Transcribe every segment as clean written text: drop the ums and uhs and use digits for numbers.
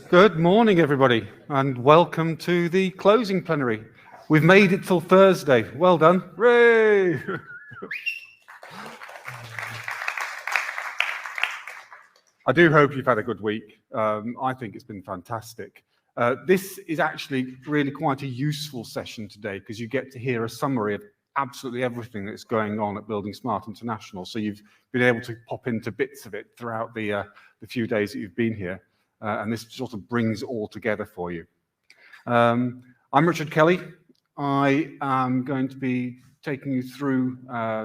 Good morning, everybody, and welcome to the closing plenary. We've made it till Thursday. Well done. Hooray! I do hope you've had a good week. I think it's been fantastic. This is actually really quite a useful session today because you get to hear a summary of absolutely everything that's going on at buildingSMART International. So you've been able to pop into bits of it throughout the few days that you've been here. And this sort of brings it all together for you. I'm Richard Kelly. I am going to be taking you through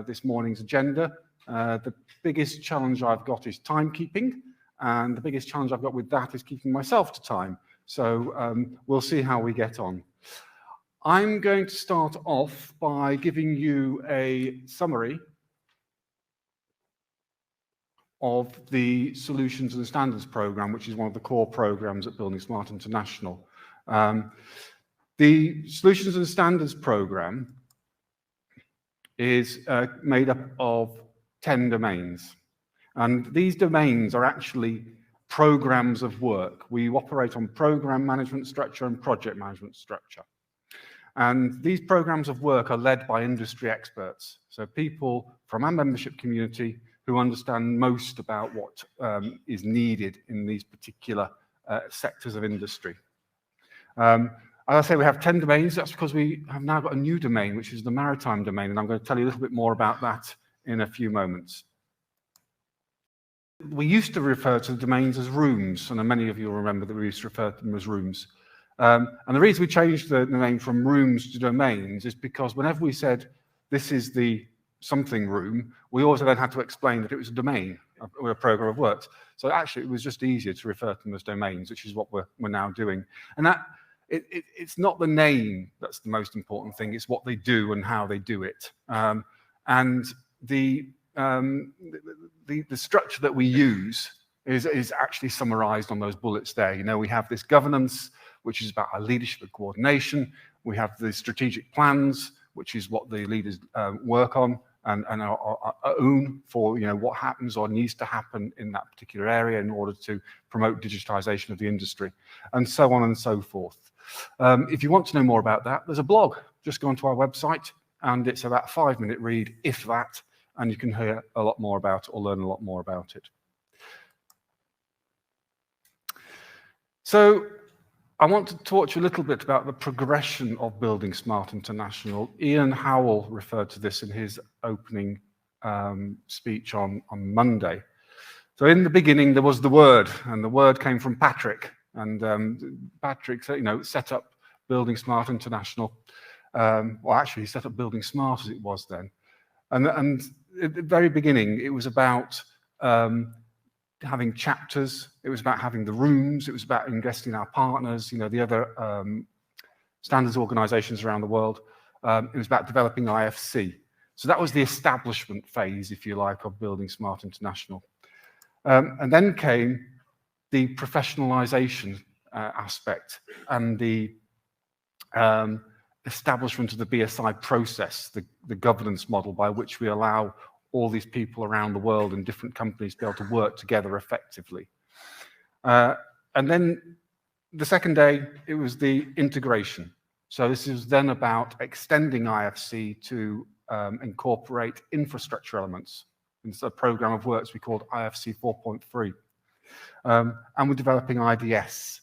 this morning's agenda. The biggest challenge I've got is timekeeping, and the biggest challenge I've got with that is keeping myself to time. So we'll see how we get on. I'm going to start off by giving you a summary of the Solutions and Standards Programme, which is one of the core programmes at buildingSMART International. The Solutions and Standards Programme is made up of 10 domains. And these domains are actually programmes of work. We operate on programme management structure and project management structure. And these programmes of work are led by industry experts. So people from our membership community who understand most about what is needed in these particular sectors of industry. As I say, we have 10 domains. That's because we have now got a new domain, which is the maritime domain, and I'm going to tell you a little bit more about that in a few moments. We used to refer to the domains as rooms, and many of you will remember that we used to refer to them as rooms. And the reason we changed the name from rooms to domains is because whenever we said, this is the something room, we also then had to explain that it was a domain or a program of works. So actually it was just easier to refer to them as domains, which is what we're now doing. And that it's not the name that's the most important thing, it's what they do and how they do it. And the structure that we use is actually summarized on those bullets there. You know, we have this governance, which is about our leadership and coordination. We have the strategic plans, which is what the leaders work on and are own for, you know, what happens or needs to happen in that particular area in order to promote digitization of the industry, and so on and so forth. If you want to know more about that, there's a blog. Just go onto our website, and it's about a 5-minute read, if that, and you can hear a lot more about it or learn a lot more about it. So I want to talk to you a little bit about the progression of buildingSMART International. Ian Howell referred to this in his opening speech on Monday. So in the beginning, there was the Word, and the Word came from Patrick. And Patrick, you know, set up buildingSMART International. Well, actually, he set up buildingSMART as it was then. And at the very beginning, it was about having chapters, it was about having the rooms, it was about investing in our partners, you know, the other standards organizations around the world. It was about developing IFC. So that was the establishment phase, if you like, of buildingSMART International. And then came the professionalization aspect and the establishment of the BSI process, the governance model by which we allow all these people around the world in different companies to be able to work together effectively. And then the second day, it was the integration. So this is then about extending IFC to incorporate infrastructure elements. It's a program of works we called IFC 4.3. And we're developing IDS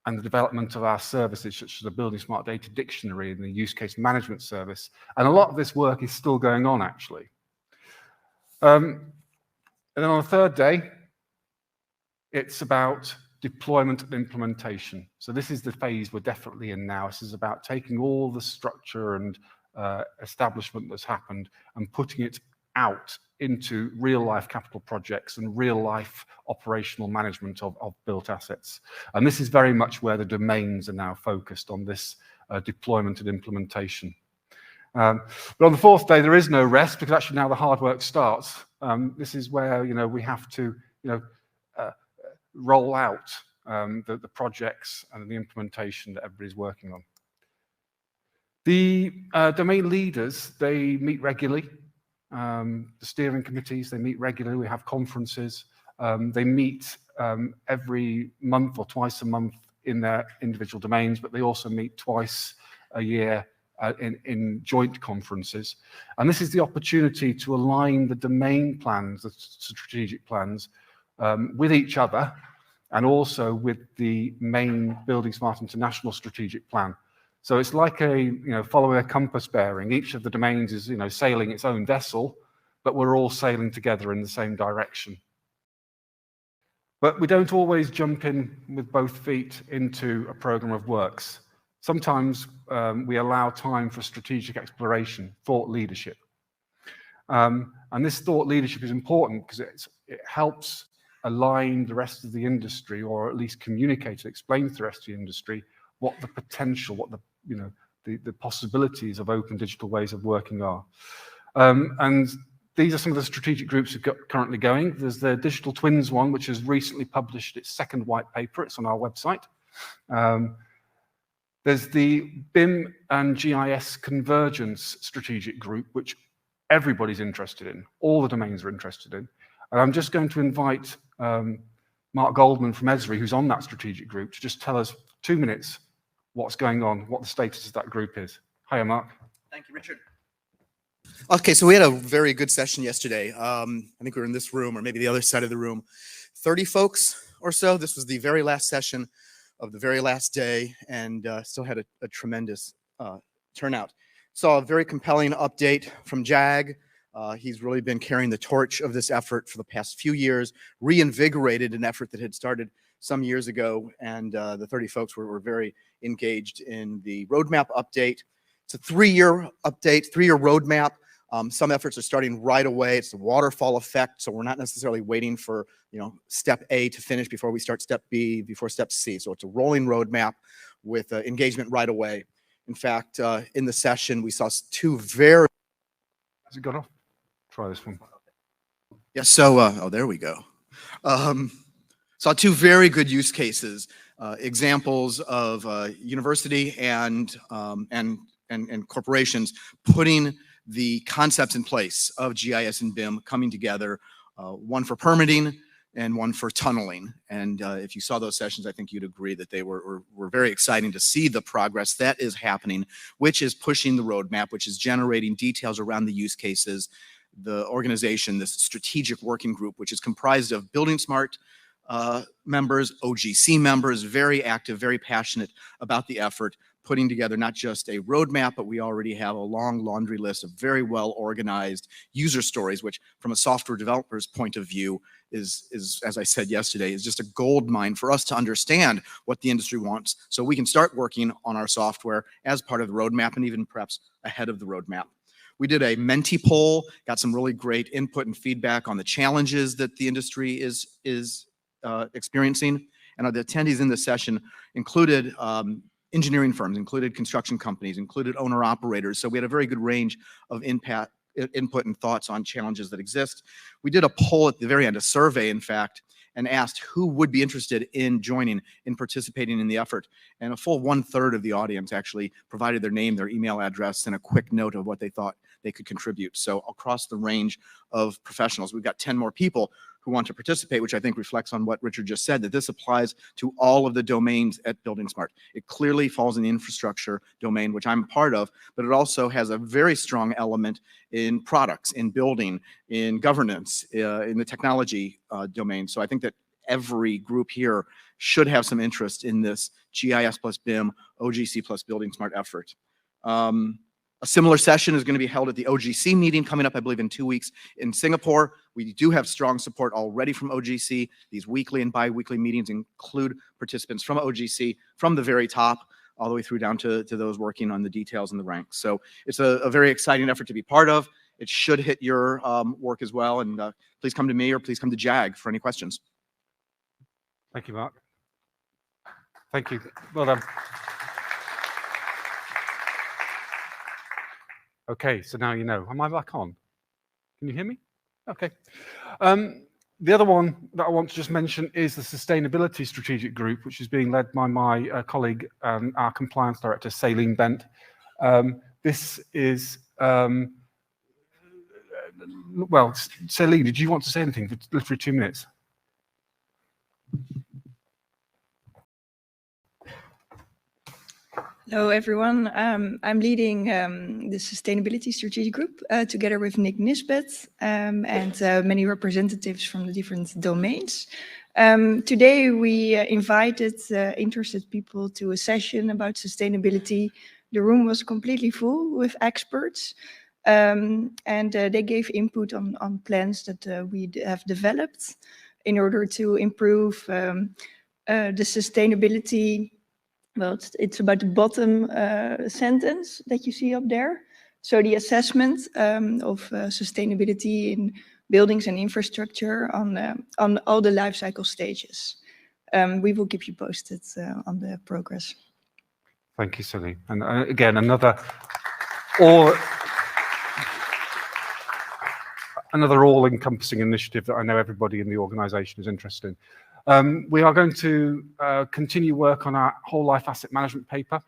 and the development of our services, such as the buildingSMART Data Dictionary and the Use Case Management Service. And a lot of this work is still going on, actually. And then on the third day, it's about deployment and implementation. So this is the phase we're definitely in now. This is about taking all the structure and establishment that's happened and putting it out into real-life capital projects and real-life operational management of built assets. And this is very much where the domains are now focused on this deployment and implementation. But on the fourth day, there is no rest because actually now the hard work starts. This is where, you know, we have to, you know, roll out the projects and the implementation that everybody's working on. The domain leaders, they meet regularly. The steering committees, they meet regularly. We have conferences. They meet every month or twice a month in their individual domains, but they also meet twice a year in joint conferences. And this is the opportunity to align the domain plans, the strategic plans, with each other, and also with the main buildingSMART International strategic plan. So it's like following a compass bearing. Each of the domains is, sailing its own vessel, but we're all sailing together in the same direction. But we don't always jump in with both feet into a program of works. Sometimes we allow time for strategic exploration, thought leadership. And this thought leadership is important because it helps align the rest of the industry, or at least communicate and explain to the rest of the industry what the potential, what the possibilities of open digital ways of working are. And these are some of the strategic groups we've got currently going. There's the Digital Twins one, which has recently published its second white paper. It's on our website. There's the BIM and GIS Convergence strategic group, which everybody's interested in. All the domains are interested in. And I'm just going to invite Marc Goldman from Esri, who's on that strategic group, to just tell us 2 minutes what's going on, what the status of that group is. Hiya, Marc. Thank you, Richard. Okay, so we had a very good session yesterday. I think we were in this room, or maybe the other side of the room. 30 folks or so. This was the very last session of the very last day, and still had a tremendous turnout. Saw a very compelling update from Jag. He's really been carrying the torch of this effort for the past few years, reinvigorated an effort that had started some years ago, and the 30 folks were very engaged in the roadmap update. It's a 3-year update, 3-year roadmap. Some efforts are starting right away. It's the waterfall effect, so we're not necessarily waiting for step A to finish before we start step B, before step C. So it's a rolling roadmap with engagement right away. In fact, in the session, we saw two very... Has it got off? Try this one. Yeah, so, oh, there we go. Saw two very good use cases, examples of university and corporations putting the concepts in place of GIS and BIM coming together, one for permitting and one for tunneling. And if you saw those sessions, I think you'd agree that they were very exciting to see the progress that is happening, which is pushing the roadmap, which is generating details around the use cases. The organization, this strategic working group, which is comprised of buildingSMART members, OGC members, very active, very passionate about the effort, putting together not just a roadmap, but we already have a long laundry list of very well organized user stories, which from a software developer's point of view is, as I said yesterday, is just a gold mine for us to understand what the industry wants, so we can start working on our software as part of the roadmap and even perhaps ahead of the roadmap. We did a Menti poll, got some really great input and feedback on the challenges that the industry is experiencing. And the attendees in this session included engineering firms, included construction companies, included owner-operators. So we had a very good range of input and thoughts on challenges that exist. We did a poll at the very end, a survey, in fact, and asked who would be interested in joining, in participating in the effort. And a full 1/3 of the audience actually provided their name, their email address, and a quick note of what they thought they could contribute. So across the range of professionals, we've got 10 more people who want to participate, which I think reflects on what Richard just said, that this applies to all of the domains at buildingSMART. It clearly falls in the infrastructure domain, which I'm part of, but it also has a very strong element in products, in building, in governance, in the technology domain. So I think that every group here should have some interest in this GIS plus BIM, OGC plus buildingSMART effort. A similar session is going to be held at the OGC meeting coming up, I believe, in 2 weeks in Singapore. We do have strong support already from OGC. These weekly and bi-weekly meetings include participants from OGC from the very top all the way through down to those working on the details and the ranks. So it's a very exciting effort to be part of. It should hit your work as well. And please come to me or please come to JAG for any questions. Thank you, Marc. Thank you. Well done. Okay, so now you know. Am I back on? Can you hear me? Okay. The other one that I want to just mention is the Sustainability Strategic Group, which is being led by my colleague, our Compliance Director, Céline Bent. This is, well, Céline, did you want to say anything for literally 2 minutes? Hello, everyone. I'm leading the Sustainability Strategy Group together with Nick Nisbet and many representatives from the different domains. Today, we invited interested people to a session about sustainability. The room was completely full with experts, and they gave input on plans that we have developed in order to improve the sustainability. Well, it's about the bottom sentence that you see up there. So the assessment of sustainability in buildings and infrastructure on all the life cycle stages. We will keep you posted on the progress. Thank you, Céline. And again, another all-encompassing initiative that I know everybody in the organisation is interested in. We are going to continue work on our whole life asset management paper.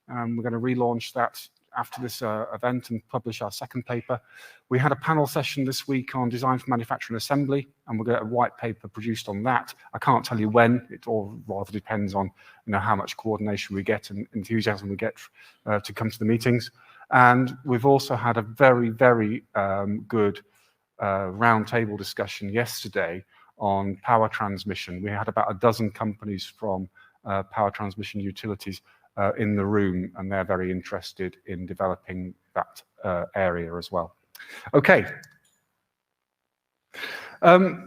We're going to relaunch that after this event and publish our second paper. We had a panel session this week on design for manufacturing assembly, and we'll get a white paper produced on that. I can't tell you when. It all rather depends on how much coordination we get and enthusiasm we get to come to the meetings. And we've also had a very, very good roundtable discussion yesterday on power transmission. We had about a dozen companies from power transmission utilities in the room, and they're very interested in developing that area as well. Okay.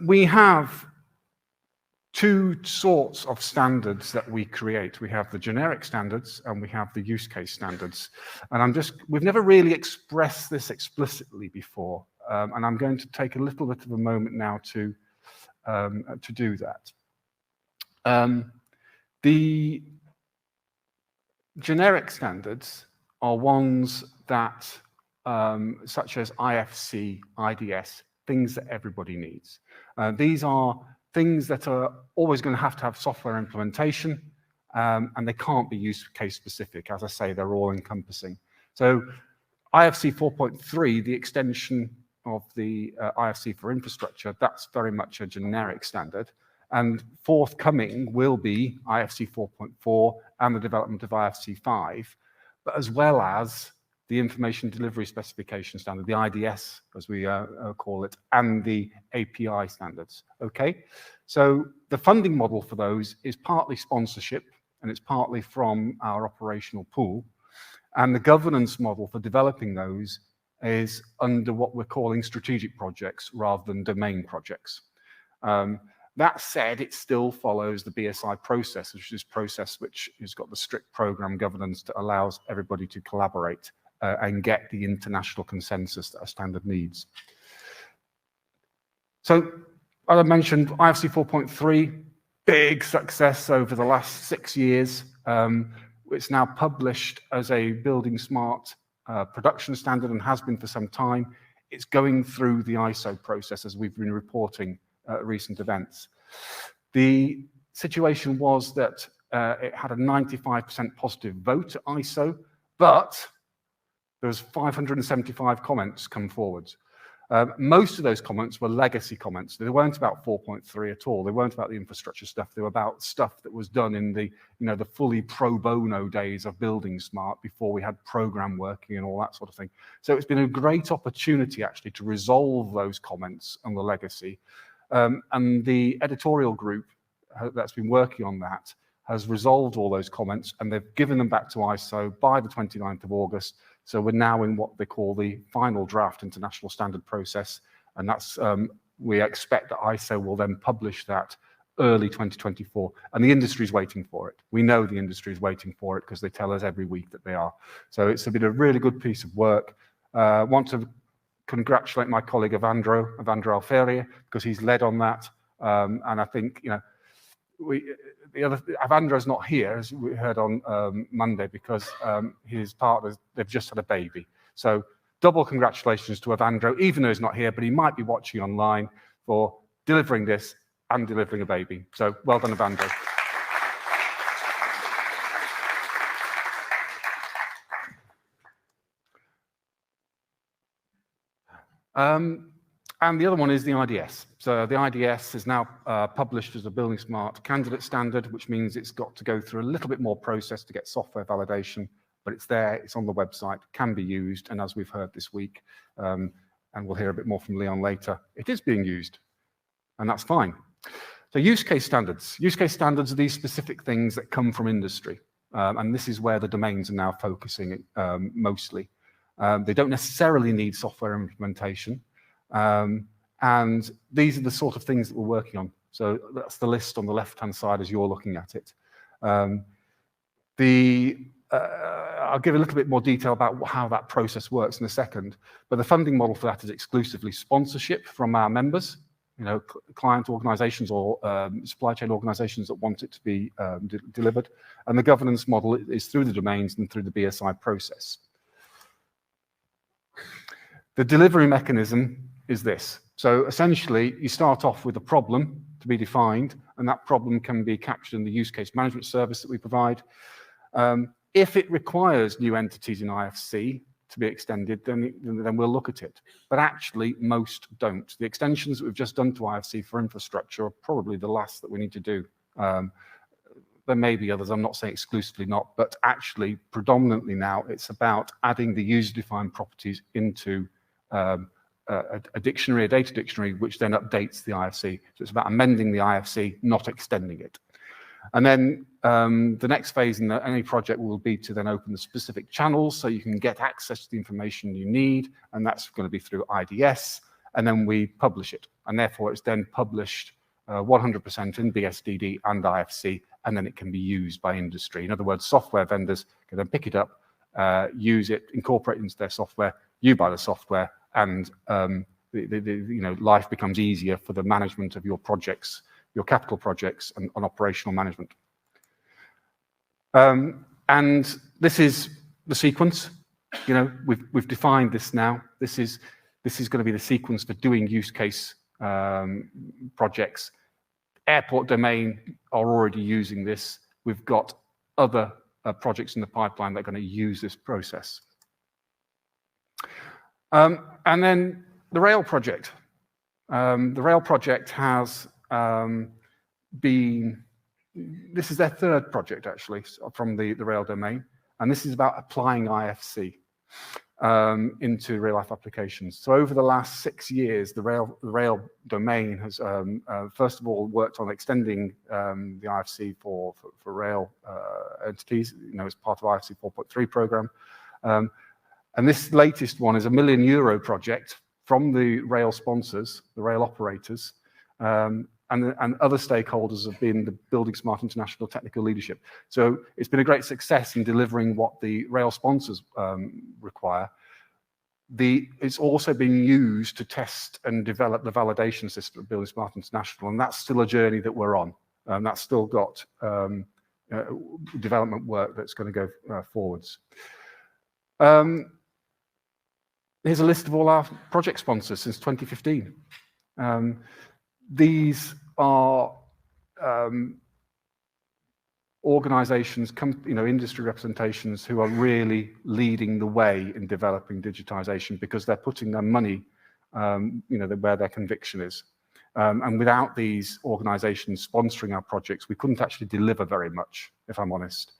We have two sorts of standards that we create. We have the generic standards and we have the use case standards. And we've never really expressed this explicitly before. And I'm going to take a little bit of a moment now to do that. The generic standards are ones that, such as IFC, IDS, things that everybody needs. These are things that are always going to have software implementation, and they can't be use case specific. As I say, they're all encompassing. So IFC 4.3, the extension of the IFC for infrastructure, that's very much a generic standard. And forthcoming will be IFC 4.4 and the development of IFC 5, but as well as the information delivery specification standard, the IDS, as we call it, and the API standards. Okay, so the funding model for those is partly sponsorship, and it's partly from our operational pool. And the governance model for developing those is under what we're calling strategic projects rather than domain projects. That said, it still follows the BSI process, which is a process which has got the strict program governance that allows everybody to collaborate and get the international consensus that a standard needs. So, as I mentioned, IFC 4.3, big success over the last 6 years. It's now published as a buildingSMART production standard and has been for some time. It's going through the ISO process as we've been reporting at recent events. The situation was that it had a 95% positive vote at ISO, but there was 575 comments come forward. Most of those comments were legacy comments. They weren't about 4.3 at all. They weren't about the infrastructure stuff. They were about stuff that was done in the, the fully pro bono days of buildingSMART before we had program working and all that sort of thing. So it's been a great opportunity actually to resolve those comments on the legacy. And the editorial group that's been working on that has resolved all those comments, and they've given them back to ISO by the 29th of August. So we're now in what they call the final draft international standard process, and that's we expect that ISO will then publish that early 2024, and the industry is waiting for it. We know the industry is waiting for it because they tell us every week that they are. So it's been a really good piece of work. I want to congratulate my colleague Evandro Alferia, because he's led on that, and I think Evandro's not here, as we heard on Monday, because his partners, they've just had a baby. So double congratulations to Evandro, even though he's not here, but he might be watching online, for delivering this and delivering a baby. So well done, Evandro. And the other one is the IDS. So the IDS is now published as a buildingSMART candidate standard, which means it's got to go through a little bit more process to get software validation, but it's there, it's on the website, can be used, and as we've heard this week, and we'll hear a bit more from Leon later, it is being used, and that's fine. So use case standards. Use case standards are these specific things that come from industry, and this is where the domains are now focusing mostly. They don't necessarily need software implementation, and these are the sort of things that we're working on. So that's the list on the left-hand side as you're looking at it. I'll give a little bit more detail about how that process works in a second, but the funding model for that is exclusively sponsorship from our members, client organizations or supply chain organizations that want it to be delivered. And the governance model is through the domains and through the BSI process. The delivery mechanism is this. So essentially, you start off with a problem to be defined, and that problem can be captured in the use case management service that we provide. If it requires new entities in IFC to be extended, then we'll look at it. But actually, most don't. The extensions that we've just done to IFC for infrastructure are probably the last that we need to do. There may be others, I'm not saying exclusively not, but actually, predominantly now, it's about adding the user-defined properties into a dictionary, a data dictionary, which then updates the IFC. So it's about amending the IFC, not extending it. And then the next phase in any project will be to then open the specific channels so you can get access to the information you need, and that's going to be through IDS, and then we publish it. And therefore, it's then published 100% in BSDD and IFC, and then it can be used by industry. In other words, software vendors can then pick it up, use it, incorporate it into their software, you buy the software, and life becomes easier for the management of your projects, your capital projects, and on operational management. And this is the sequence. We've defined this now. This is going to be the sequence for doing use case projects. Airport domain are already using this. We've got other projects in the pipeline that are going to use this process. And then the rail project. The rail project has this is their third project actually from the rail domain, and this is about applying IFC into real life applications. So over the last 6 years, the rail domain has first of all worked on extending the IFC for rail entities, as part of IFC 4.3 program. And this latest one is a €1 million project from the rail sponsors, the rail operators, and other stakeholders have been the buildingSMART International Technical Leadership. So it's been a great success in delivering what the rail sponsors require. It's also been used to test and develop the validation system of buildingSMART International, and that's still a journey that we're on. That's still got development work that's going to go forwards. Here's a list of all our project sponsors since 2015. These are organizations, industry representations who are really leading the way in developing digitization because they're putting their money where their conviction is. And without these organizations sponsoring our projects, we couldn't actually deliver very much, if I'm honest.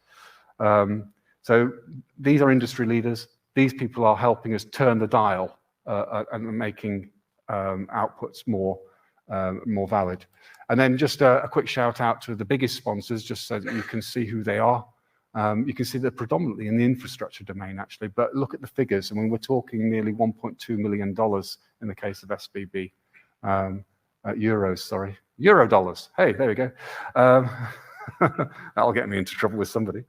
So these are industry leaders. These people are helping us turn the dial and making outputs more valid. And then just a quick shout out to the biggest sponsors, just so that you can see who they are. You can see they're predominantly in the infrastructure domain, actually, but look at the figures. I mean, we're talking nearly $1.2 million in the case of SBB. Euros, sorry. Euro dollars. Hey, there we go. That'll get me into trouble with somebody.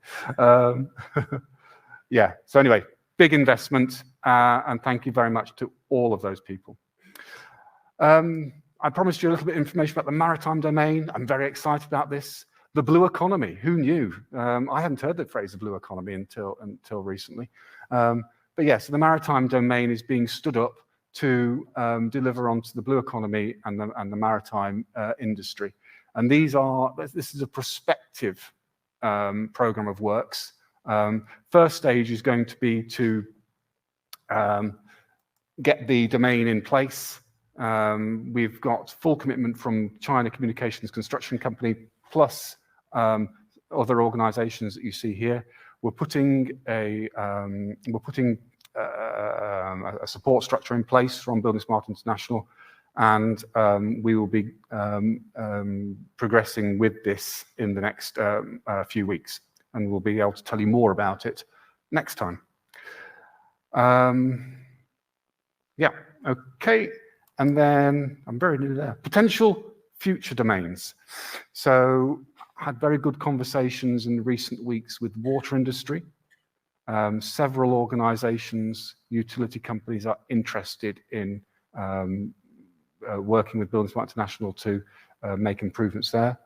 Yeah, so anyway, big investment, and thank you very much to all of those people. I promised you a little bit of information about the maritime domain. I'm very excited about this. The blue economy, who knew? I hadn't heard the phrase the blue economy until recently. But yeah, so the maritime domain is being stood up to deliver onto the blue economy and the maritime industry. And this is a prospective program of works. First stage is going to be to get the domain in place, We've got full commitment from China Communications Construction Company, plus other organizations that you see here. We're putting a support structure in place from buildingSMART International, and we will be progressing with this in the next few weeks, and we'll be able to tell you more about it next time. Yeah, okay, and then I'm very nearly there. Potential future domains. So I had very good conversations in recent weeks with water industry. Several organizations, utility companies are interested in working with buildingSMART International to make improvements there.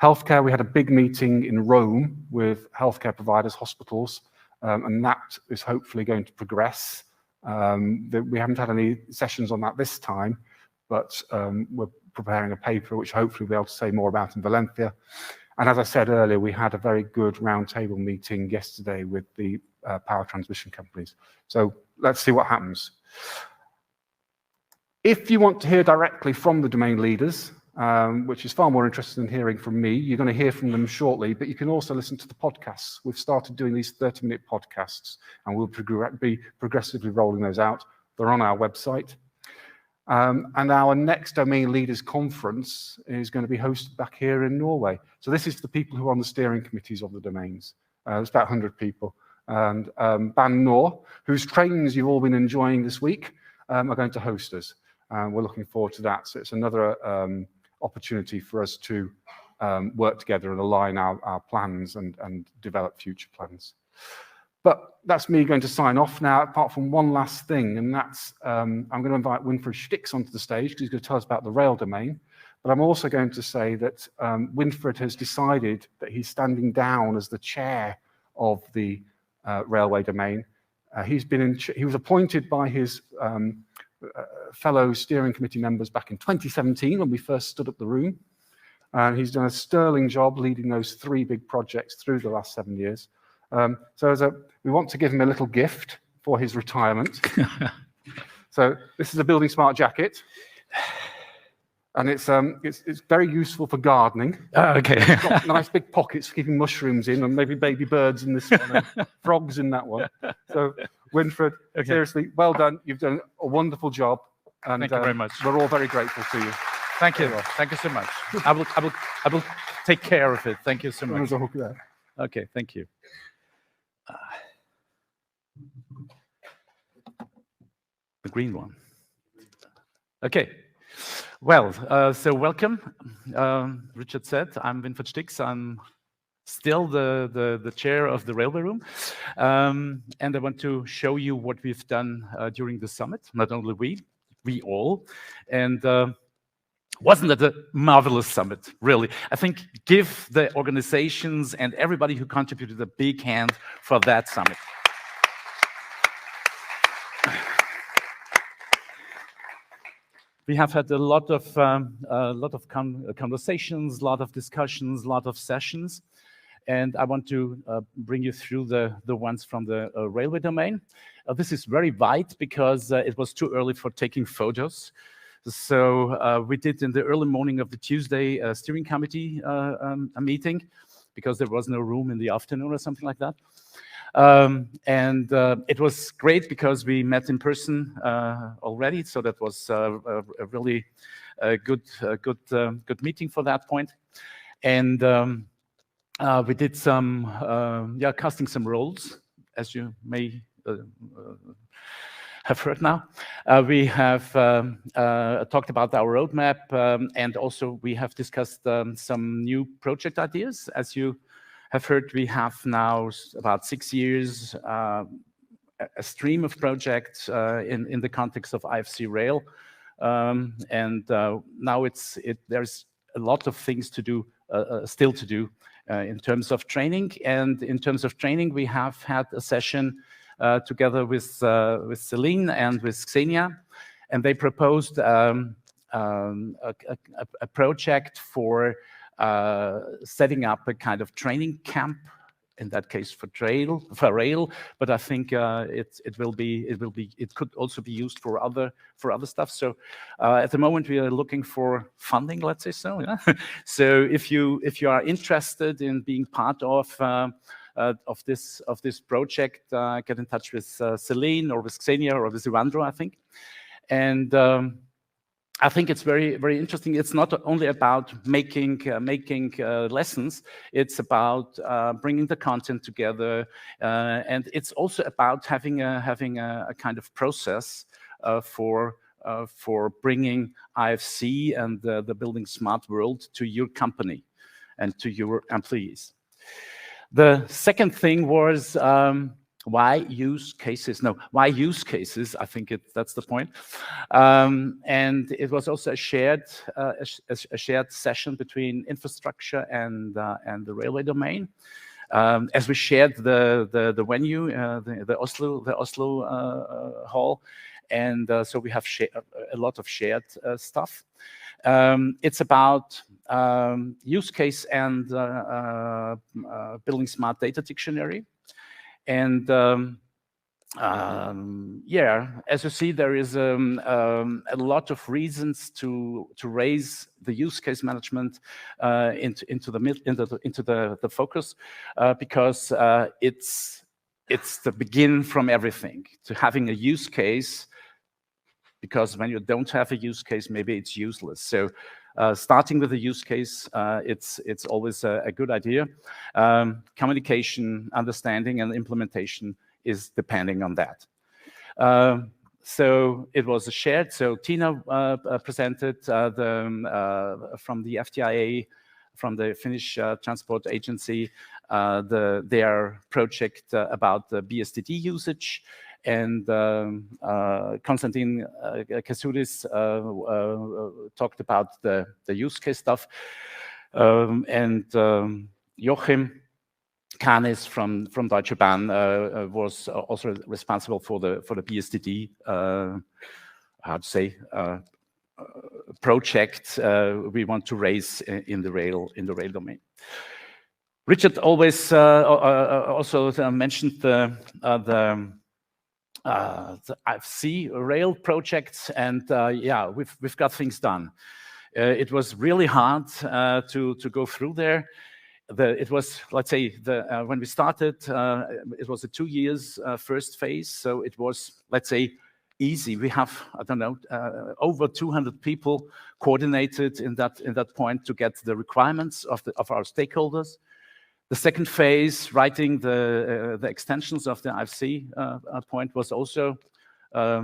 Healthcare, we had a big meeting in Rome with healthcare providers, hospitals, and that is hopefully going to progress. We haven't had any sessions on that this time, but we're preparing a paper which hopefully we'll be able to say more about in Valencia. And as I said earlier, we had a very good roundtable meeting yesterday with the power transmission companies. So let's see what happens. If you want to hear directly from the domain leaders, which is far more interesting than hearing from me, you're going to hear from them shortly, but you can also listen to the podcasts. We've started doing these 30-minute podcasts, and we'll be progressively rolling those out. They're on our website. And our next Domain Leaders Conference is going to be hosted back here in Norway. So this is the people who are on the steering committees of the domains. There's about 100 people. And Ban Nor, whose trainings you've all been enjoying this week, are going to host us. We're looking forward to that. So it's another opportunity for us to work together and align our plans and develop future plans. But that's me going to sign off now, apart from one last thing, and that's I'm going to invite Winfried Stix onto the stage because he's going to tell us about the rail domain. But I'm also going to say that Winfried has decided that he's standing down as the chair of the railway domain. He was appointed by his fellow steering committee members back in 2017 when we first stood up the room. And he's done a sterling job leading those 3 big projects through the last 7 years. So we want to give him a little gift for his retirement. So this is a buildingSMART jacket. And it's very useful for gardening. Okay. It's got nice big pockets for keeping mushrooms in, and maybe baby birds in this one, and frogs in that one. So Winfried, seriously, well done. You've done a wonderful job. And thank you very much. We're all very grateful to you. Thank you. Thank you so much. I will take care of it. Thank you so much. Okay, thank you. The green one. Okay. Well, so welcome. Richard said, I'm Winfried Stix. I'm still the chair of the railway room. And I want to show you what we've done during the summit, not only we all. And wasn't it a marvelous summit, really? I think give the organizations and everybody who contributed a big hand for that summit. We have had a lot of conversations, a lot of discussions, a lot of sessions, and I want to bring you through the ones from the railway domain. This is very wide because it was too early for taking photos. So we did in the early morning of the Tuesday steering committee a meeting because there was no room in the afternoon or something like that. And it was great because we met in person already, so that was a really good meeting for that point. And we did some casting some roles, as you may have heard now. We have talked about our roadmap, and also we have discussed some new project ideas. As you have heard, we have now about 6 years a stream of projects in the context of IFC Rail, and now there's a lot of things to do, still to do in terms of training. And in terms of training, we have had a session together with Céline and with Xenia, and they proposed a project for setting up a kind of training camp in that case for rail, but I think it could also be used for other stuff. So at the moment we are looking for funding, let's say so. Yeah? So if you are interested in being part of this project, get in touch with Céline or with Xenia or with Ivandro, I think. And I think it's very, very interesting. It's not only about making lessons. It's about bringing the content together, and it's also about having a kind of process for bringing IFC and the Building Smart world to your company and to your employees. The second thing was why use cases? No, why use cases? I think that's the point. And it was also a shared session between infrastructure and the railway domain. As we shared the venue, the Oslo hall, and so we have a lot of shared stuff. It's about use case and Building Smart data dictionary. And yeah, as you see, there is a lot of reasons to raise the use case management into the focus, because it's the begin from everything, to having a use case, because when you don't have a use case, maybe it's useless. So starting with a use case, it's always a good idea. Communication, understanding, and implementation is depending on that. So it was shared. So Tiina presented from the FTIA, from the Finnish Transport Agency, their project about the BSDD usage. And Konstantin Kasudis talked about the use case stuff, and Joachim Kanis from Deutsche Bahn was also responsible for the BSDD, how to say, project we want to raise in the rail domain. Richard always also mentioned the IFC rail projects, and yeah, we've got things done. It was really hard to go through there. It was, let's say, when we started, it was a 2 years first phase, so it was, let's say, easy. We have, I don't know, over 200 people coordinated in that point to get the requirements of our stakeholders. The second phase, writing the extensions of the IFC point, was also a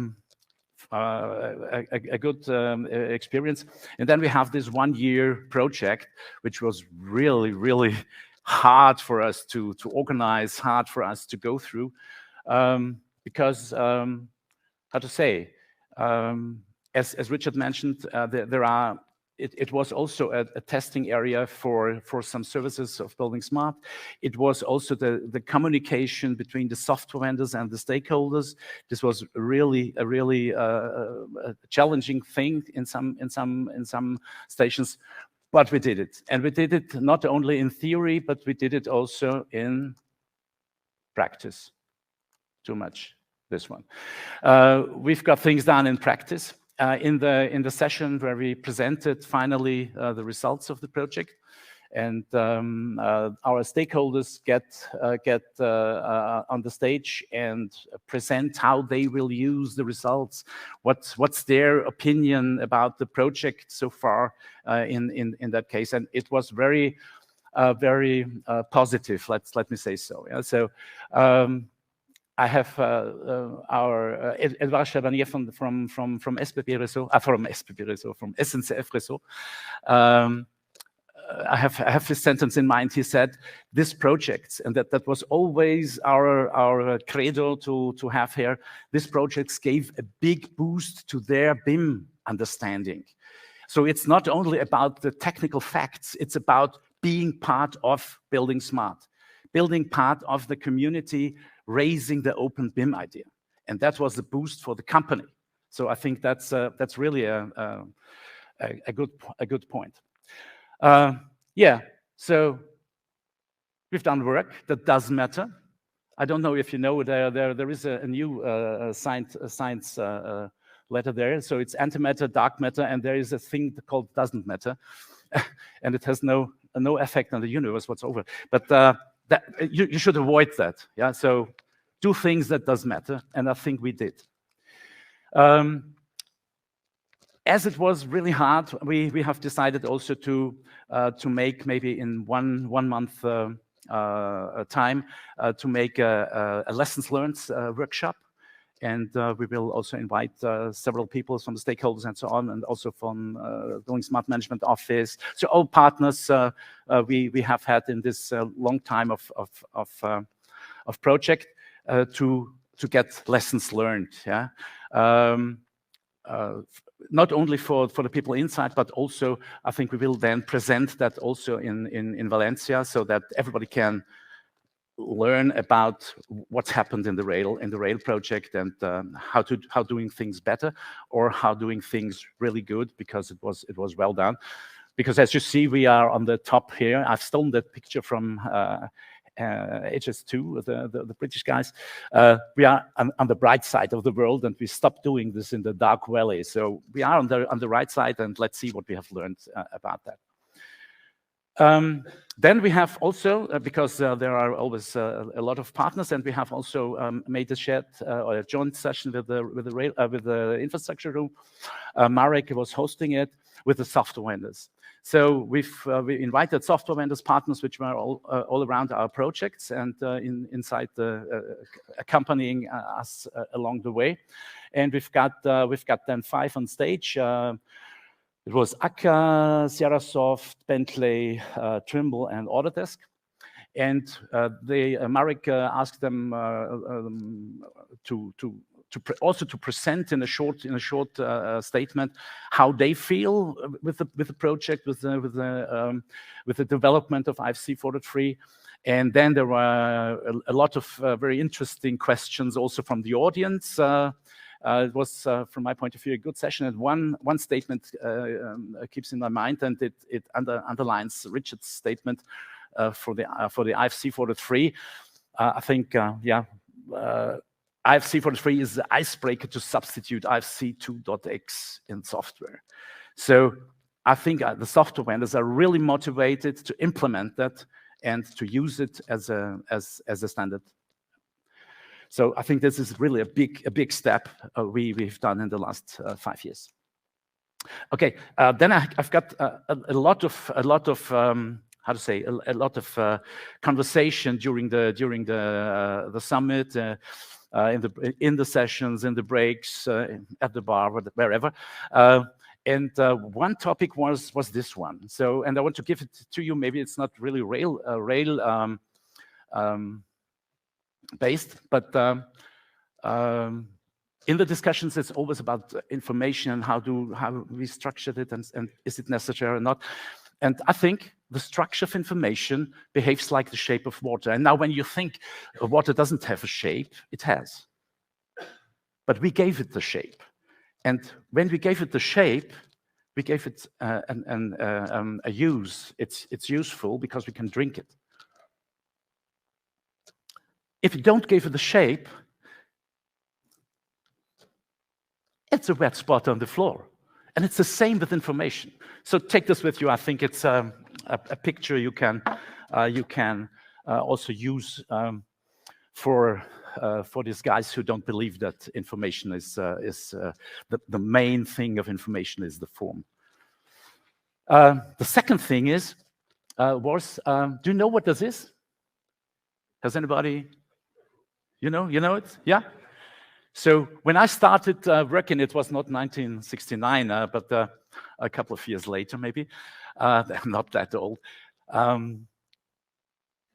good experience. And then we have this 1 year project, which was really, really hard for us to organize, hard for us to go through, because, how to say, as Richard mentioned, it was also a testing area for some services of Building Smart. It was also the communication between the software vendors and the stakeholders. This was really a challenging thing in some stations, but we did it. And we did it not only in theory, but we did it also in practice. Too much, this one. We've got things done in practice. In the session where we presented finally the results of the project, and our stakeholders get on the stage and present how they will use the results, what's their opinion about the project so far in that case, and it was very positive. Let me say so. Yeah? So. I have our Edouard Chabanier from SPP Réseau, from SNCF Réseau. I have this sentence in mind. He said, "This project," and that was always our credo to have here. This project gave a big boost to their BIM understanding. So it's not only about the technical facts; it's about being part of Building Smart, building part of the community, raising the open BIM idea, and that was the boost for the company. So I think that's really a good point. Yeah. So We've done work that does matter. I don't know if you know, there is a new science letter there. So it's antimatter, dark matter, and there is a thing called doesn't matter. And it has no effect on the universe whatsoever. But you should avoid that. Yeah. So do things that does matter, and I think we did. As it was really hard, we have decided also to make maybe in one month time to make a lessons learned workshop. And we will also invite several people from the stakeholders and so on, and also from buildingSMART Management Office. So all partners we have had in this long time of project to get lessons learned. Yeah. Not only for the people inside, but also I think we will then present that also in Valencia, so that everybody can learn about what's happened in the rail project, and how doing things better, or how doing things really good, because it was well done. Because as you see, we are on the top here. I've stolen that picture from HS2, the British guys. We are on the bright side of the world, and we stopped doing this in the dark valley. So we are on the right side, and let's see what we have learned about that. Then we have also, because there are always a lot of partners, and we have also made a shared or a joint session with the infrastructure room. Marc was hosting it with the software vendors. So we invited software vendors, partners, which were all around our projects and inside accompanying us along the way. And we've got then 5 on stage. It was Akka, Sierrasoft, Bentley, Trimble, and Autodesk. And Marc asked them to present in a short statement how they feel with the project, with the development of IFC 4.3. And then there were a lot of very interesting questions also from the audience. It was, from my point of view, a good session. And one statement keeps in my mind, and it underlines Richard's statement for the IFC 4.3. I think, IFC 4.3 is the icebreaker to substitute IFC 2.x in software. So I think the software vendors are really motivated to implement that and to use it as a standard. So I think this is really a big step we've done in the last 5 years. Okay, then I've got a lot of how to say, a lot of conversation during the summit, in the sessions, in the breaks, at the bar, wherever. And one topic was this one. So, and I want to give it to you. Maybe it's not really rail based, but in the discussions, it's always about information and how we structured it, and is it necessary or not. And I think the structure of information behaves like the shape of water. And now when you think water doesn't have a shape, it has. But we gave it the shape. And when we gave it the shape, we gave it a use. It's useful because we can drink it. If you don't give it the shape, it's a wet spot on the floor. And it's the same with information. So take this with you. I think it's a picture you can also use for these guys who don't believe that information is the main thing of information is the form. The second thing is do you know what this is? Has anybody? You know it? Yeah. So when I started working, it was not 1969, but a couple of years later, maybe. I'm not that old.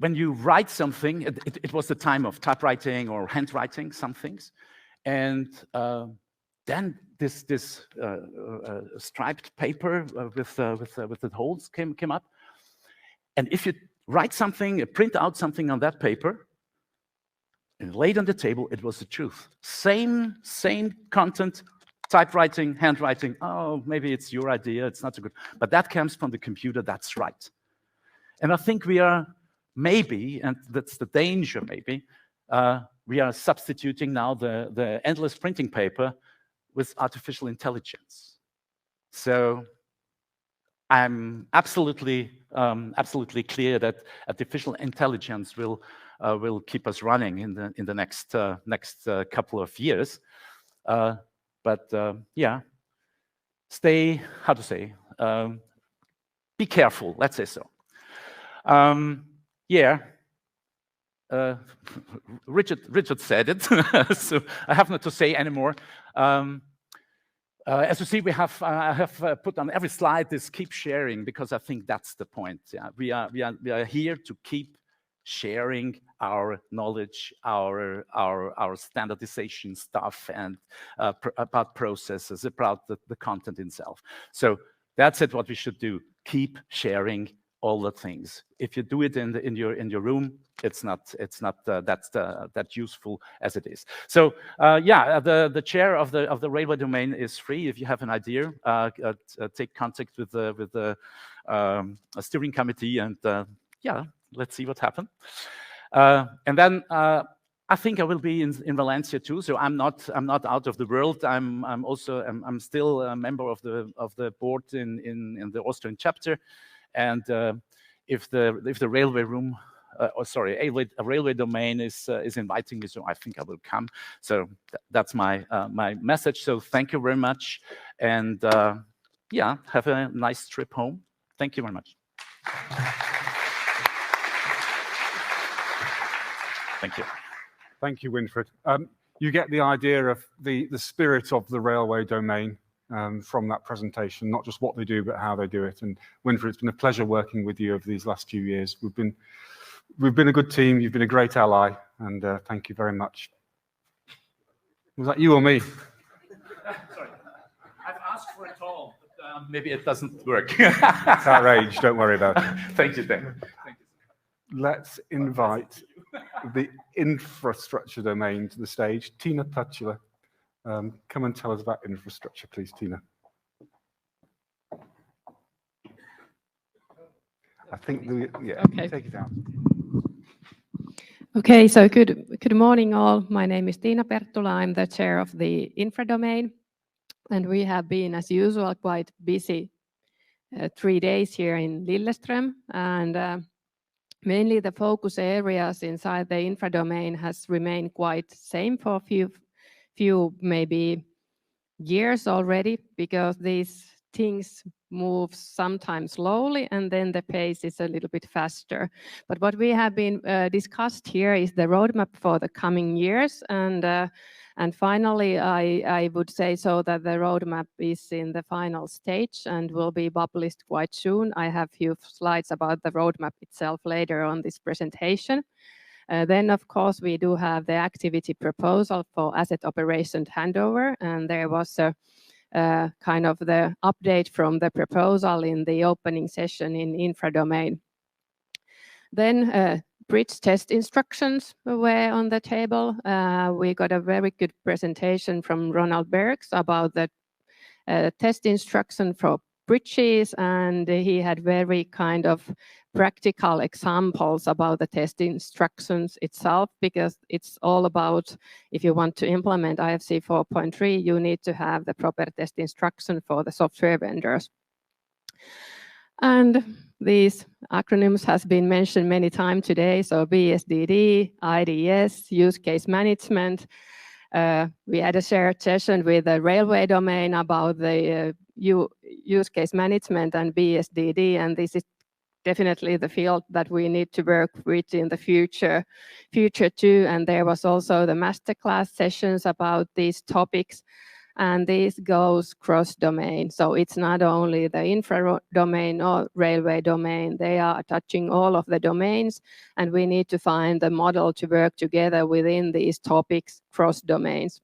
When you write something, it was the time of typewriting or handwriting, some things. And then this striped paper with the holes came up. And if you write something, print out something on that paper, and laid on the table, it was the truth. Same content, typewriting, handwriting. Oh, maybe it's your idea, it's not so good. But that comes from the computer, that's right. And I think we are maybe, and that's the danger maybe, we are substituting now the endless printing paper with artificial intelligence. So I'm absolutely clear that artificial intelligence will keep us running in the next couple of years. But yeah, be careful. Let's say so. Yeah. Richard said it, so I have not to say anymore. As you see, I have put on every slide this keep sharing, because I think that's the point. Yeah, we are here to keep sharing our knowledge, our standardization stuff, and about processes, about the content itself. So that's it. What we should do: keep sharing all the things. If you do it in your room, it's not that useful as it is. So yeah, the chair of the railway domain is free. If you have an idea, take contact with the steering committee, and yeah, let's see what happens. And then I think I will be in Valencia too. So I'm not out of the world. I'm still a member of the board in the Austrian chapter. And if the railway room, a railway domain is inviting me, so I think I will come. So that's my message. So thank you very much, and yeah, have a nice trip home. Thank you very much. Thank you. Thank you, Winfried. You get the idea of the spirit of the railway domain from that presentation, not just what they do, but how they do it. And Winfried, it's been a pleasure working with you over these last few years. We've been a good team. You've been a great ally, and thank you very much. Was that you or me? Sorry, I've asked for it all, but maybe it doesn't work. It's outrage. Don't worry about it. Thank you, thank you. Let's invite the infrastructure domain to the stage. Tiina Perttula. Come and tell us about infrastructure, please, Tiina. I think, okay. Take it out. Okay, so good morning all. My name is Tiina Perttula. I'm the chair of the infra domain, and we have been, as usual, quite busy 3 days here in Lillestrøm, and mainly the focus areas inside the infra domain has remained quite same for a few maybe years already, because these things move sometimes slowly and then the pace is a little bit faster. But what we have been discussed here is the roadmap for the coming years, and finally I would say so that the roadmap is in the final stage and will be published quite soon. I have a few slides about the roadmap itself later on this presentation. Then, of course, we do have the activity proposal for asset operations handover, and there was a kind of the update from the proposal in the opening session in infra domain. Then bridge test instructions were on the table. We got a very good presentation from Ronald Bergs about the test instruction for bridges, and he had very kind of practical examples about the test instructions itself, because it's all about, if you want to implement IFC 4.3, you need to have the proper test instruction for the software vendors. And these acronyms has been mentioned many times today, so BSDD, IDS, use case management. We had a shared session with the railway domain about the use case management and BSDD, and this is definitely the field that we need to work with in the future too. And there was also the masterclass sessions about these topics, and this goes cross-domain. So it's not only the infra domain or railway domain, they are touching all of the domains, and we need to find the model to work together within these topics cross-domains.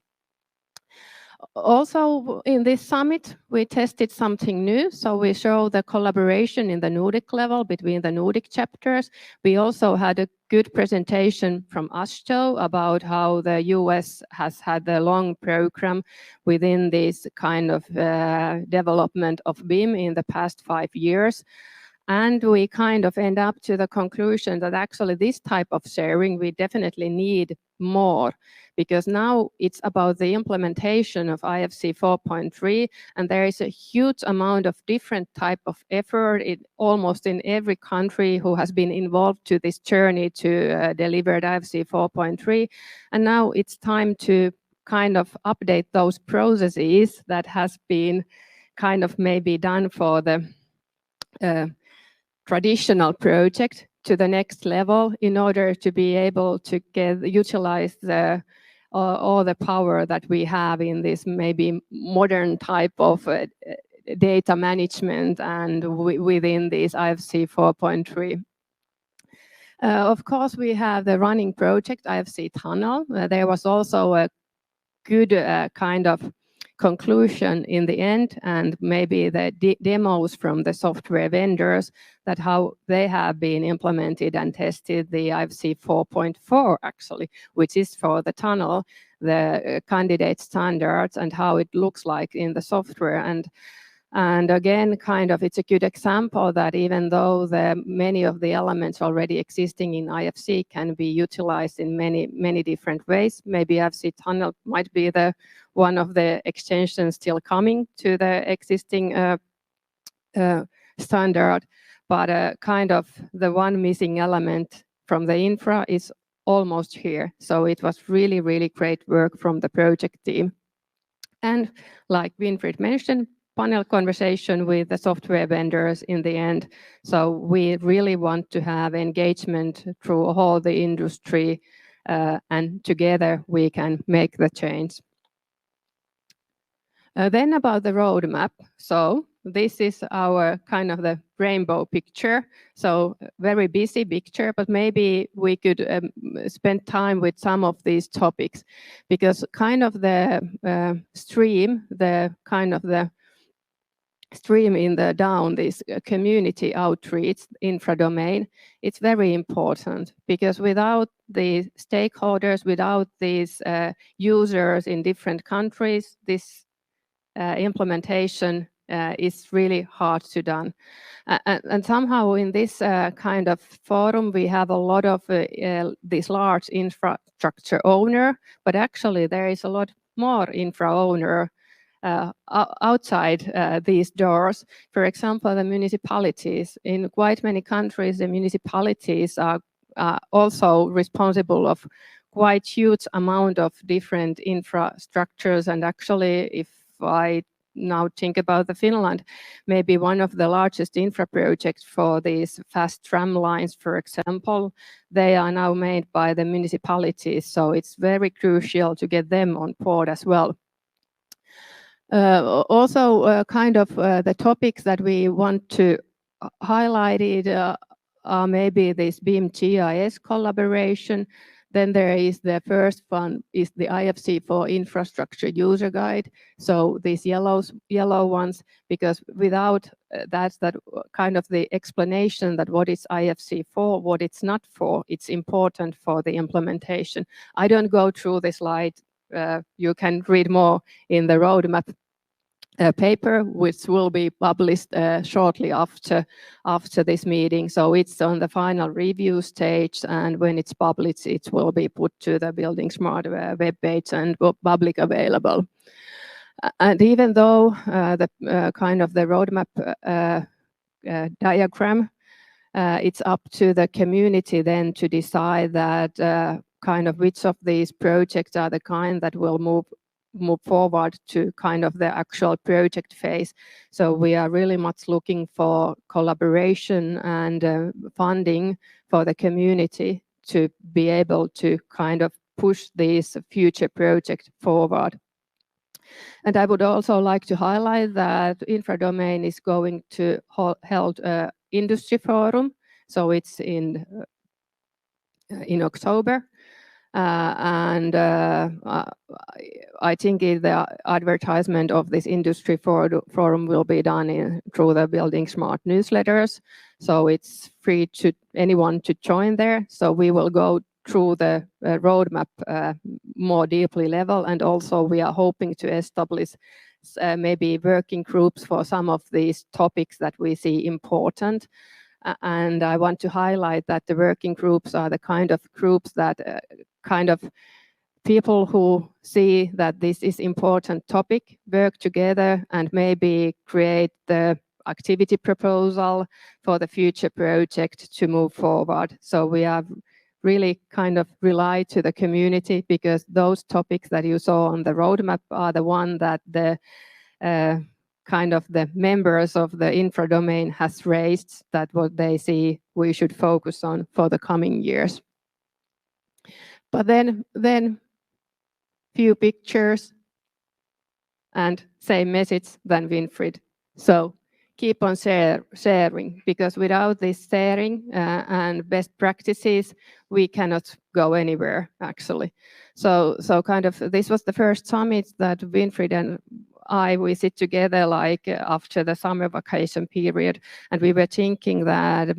Also, in this summit, we tested something new. So we show the collaboration in the Nordic level between the Nordic chapters. We also had a good presentation from ASHTO about how the US has had a long program within this kind of development of BIM in the past 5 years. And we kind of end up to the conclusion that actually this type of sharing we definitely need more, because now it's about the implementation of IFC 4.3, and there is a huge amount of different type of effort almost in every country who has been involved to this journey to deliver the IFC 4.3. And now it's time to kind of update those processes that has been kind of maybe done for the traditional project to the next level in order to be able to utilize all the power that we have in this maybe modern type of data management and within this IFC 4.3. Of course, we have the running project IFC Tunnel. There was also a good kind of conclusion in the end, and maybe the demos from the software vendors that how they have been implemented and tested the IFC 4.4 actually, which is for the tunnel, the candidate standards and how it looks like in the software. And again, kind of, it's a good example that even though many of the elements already existing in IFC can be utilized in many different ways, maybe IFC Tunnel might be the one of the extensions still coming to the existing standard, but kind of the one missing element from the infra is almost here. So it was really, really great work from the project team. And like Winfried mentioned, panel conversation with the software vendors in the end. So we really want to have engagement through all the industry, and together we can make the change. Then about the roadmap. So this is our kind of the rainbow picture. So very busy picture, but maybe we could spend time with some of these topics, because kind of the stream in the down, this community outreach infra domain, it's very important, because without the stakeholders, without these users in different countries, this implementation is really hard to done. And somehow in this kind of forum, we have a lot of this large infrastructure owner, but actually there is a lot more infra owner outside these doors. For example, the municipalities. In quite many countries, the municipalities are also responsible of quite huge amount of different infrastructures. And actually, if I now think about Finland, maybe one of the largest infra projects for these fast tram lines, for example, they are now made by the municipalities. So it's very crucial to get them on board as well. Also, kind of the topics that we want to highlight are maybe this BIM-GIS collaboration. Then there is the first one is the IFC for infrastructure user guide. So these yellow ones, because without that kind of the explanation that what is IFC for, what it's not for, it's important for the implementation. I don't go through the slide. You can read more in the roadmap paper, which will be published shortly after this meeting. So it's on the final review stage, and when it's published, it will be put to the buildingSMART webpage and public available. And even though the kind of the roadmap diagram, it's up to the community then to decide that kind of which of these projects are the kind that will move forward to kind of the actual project phase. So we are really much looking for collaboration and funding for the community to be able to kind of push this future project forward. And I would also like to highlight that infra domain is going to hold industry forum. So it's in October. And I think the advertisement of this industry forum will be done through the buildingSMART newsletters. So it's free to anyone to join there. So we will go through the roadmap more deeply level. And also we are hoping to establish maybe working groups for some of these topics that we see important. And I want to highlight that the working groups are the kind of groups that kind of people who see that this is important topic, work together and maybe create the activity proposal for the future project to move forward. So we have really kind of rely to the community, because those topics that you saw on the roadmap are the one that the kind of the members of the infra domain has raised, that what they see we should focus on for the coming years. But then few pictures and same message than Winfried. So keep on sharing, because without this sharing and best practices, we cannot go anywhere, actually. So kind of this was the first summit that Winfried and we sit together like after the summer vacation period, and we were thinking that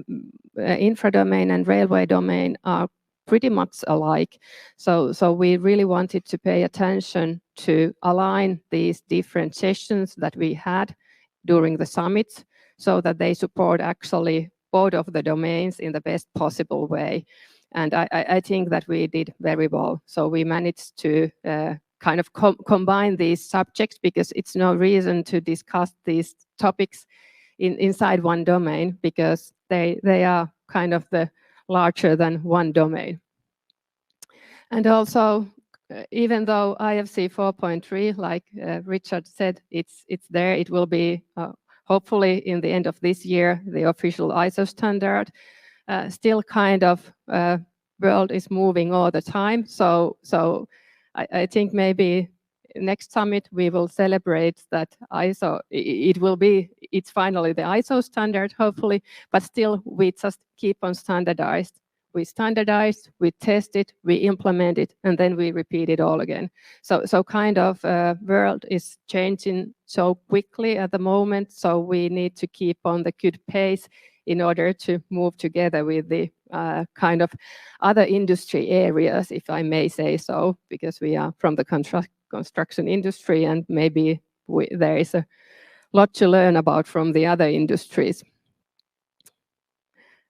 infra domain and railway domain are pretty much alike. So we really wanted to pay attention to align these different sessions that we had during the summits, so that they support actually both of the domains in the best possible way. And I think that we did very well. So we managed to kind of combine these subjects, because it's no reason to discuss these topics inside one domain, because they are kind of the larger than one domain. And also, even though IFC 4.3, like Richard said, it's there, it will be hopefully in the end of this year, the official ISO standard. Still kind of world is moving all the time. So I think maybe next summit we will celebrate that ISO, it's finally the ISO standard, hopefully, but still we just keep on standardized. We standardized, we test it, we implement it, and then we repeat it all again. So kind of world is changing so quickly at the moment, so we need to keep on the good pace in order to move together with the kind of other industry areas, if I may say so, because we are from the construction industry, and maybe there is a lot to learn about from the other industries.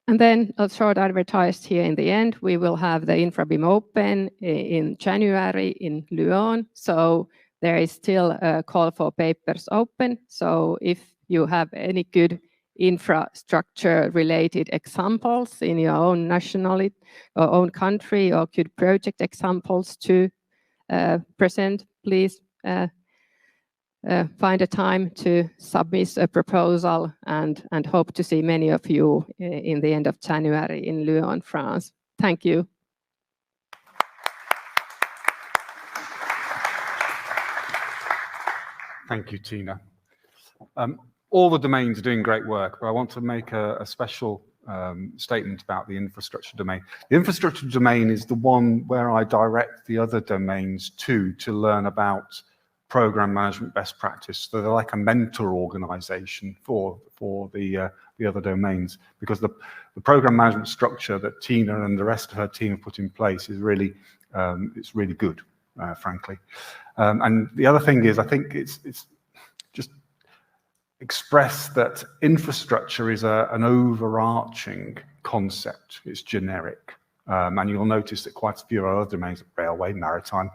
And then a short advertised here in the end, we will have the InfraBIM Open in January in Lyon. So there is still a call for papers open. So if you have any good infrastructure related examples in your own nationality or own country, or good project examples to present, please find a time to submit a proposal, and hope to see many of you in the end of January in Lyon, France. Thank you. Thank you, Tiina. All the domains are doing great work, but I want to make a special statement about the infrastructure domain. The infrastructure domain is the one where I direct the other domains to learn about program management best practice. So they're like a mentor organization for the other domains, because the program management structure that Tiina and the rest of her team have put in place is really it's really good, frankly. And the other thing is, I think it's just express that infrastructure is an overarching concept. It's generic, and you'll notice that quite a few other domains, railway, maritime,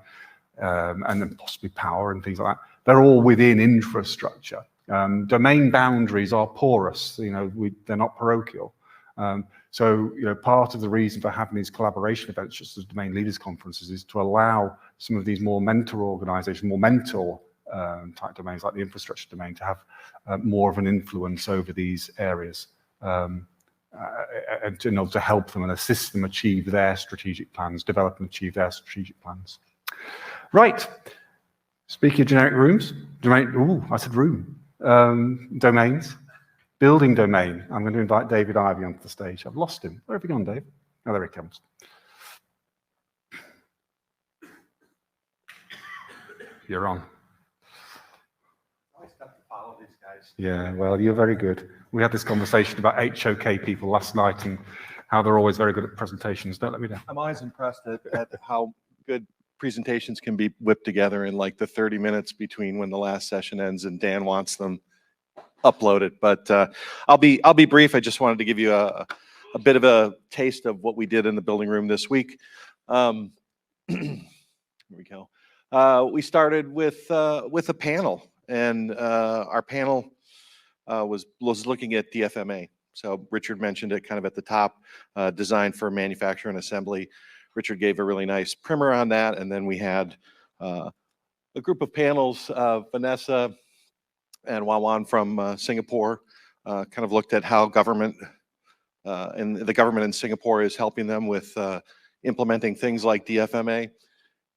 and then possibly power and things like that, they're all within infrastructure. Domain boundaries are porous, they're not parochial. So part of the reason for having these collaboration events, just as domain leaders conferences, is to allow some of these more mentor organizations, more mentor type domains like the infrastructure domain to have more of an influence over these areas, and to help them and assist them achieve their strategic plans, develop and achieve their strategic plans. Right. Speaking of generic domains, building domain. I'm going to invite David Ivey onto the stage. I've lost him. Where have you gone, Dave? Oh, there he comes. You're on. Yeah, well, you're very good. We had this conversation about HOK people last night and how they're always very good at presentations. Don't let me down. I'm always impressed at how good presentations can be whipped together in like the 30 minutes between when the last session ends and Dan wants them uploaded, but I'll be brief. I just wanted to give you a bit of a taste of what we did in the building room this week. Here we go. We started with a panel, and our panel was looking at DFMA. So Richard mentioned it kind of at the top, design for manufacture and assembly. Richard gave a really nice primer on that, and then we had a group of panels, Vanessa and Wawan from Singapore, kind of looked at how government and the government in Singapore is helping them with implementing things like DFMA.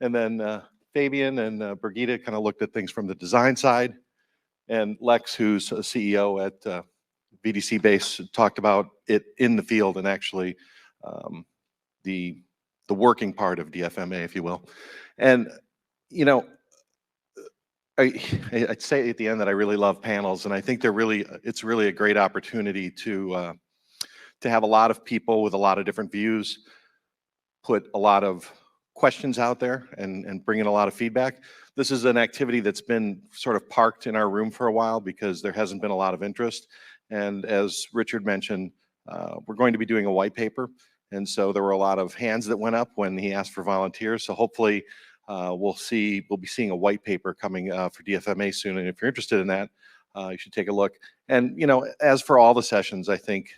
And then Fabian and Brigitte kind of looked at things from the design side. And Lex, who's a CEO at VDC Base, talked about it in the field and actually the working part of DFMA, if you will. And, you know, I'd say at the end that I really love panels, and I think it's really a great opportunity to have a lot of people with a lot of different views put a lot of questions out there and bring in a lot of feedback. This is an activity that's been sort of parked in our room for a while because there hasn't been a lot of interest. And as Richard mentioned, we're going to be doing a white paper. And so there were a lot of hands that went up when he asked for volunteers. So hopefully we'll be seeing a white paper coming for DFMA soon. And if you're interested in that, you should take a look. And, you know, as for all the sessions, I think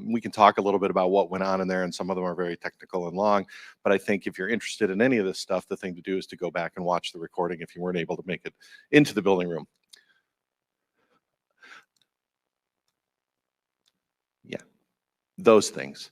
we can talk a little bit about what went on in there, and some of them are very technical and long. But I think if you're interested in any of this stuff, the thing to do is to go back and watch the recording if you weren't able to make it into the building room. Yeah, those things.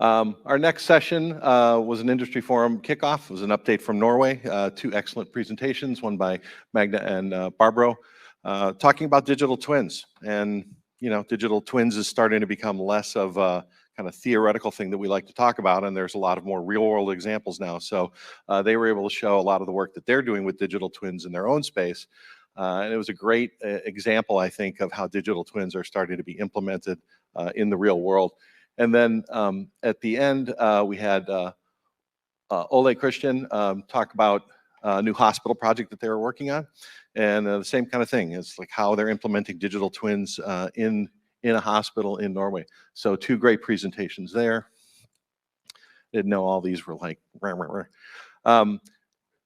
Our next session was an industry forum kickoff. It was an update from Norway. 2 excellent presentations, one by Magna and Barbro, talking about digital twins. And you know, digital twins is starting to become less of a kind of theoretical thing that we like to talk about, and there's a lot of more real-world examples now. So they were able to show a lot of the work that they're doing with digital twins in their own space. And it was a great example, I think, of how digital twins are starting to be implemented in the real world. And then at the end, we had Ole Christian talk about a new hospital project that they were working on. And the same kind of thing. It's like how they're implementing digital twins in a hospital in Norway. So 2 great presentations there. Didn't know all these were like, rah, rah, rah.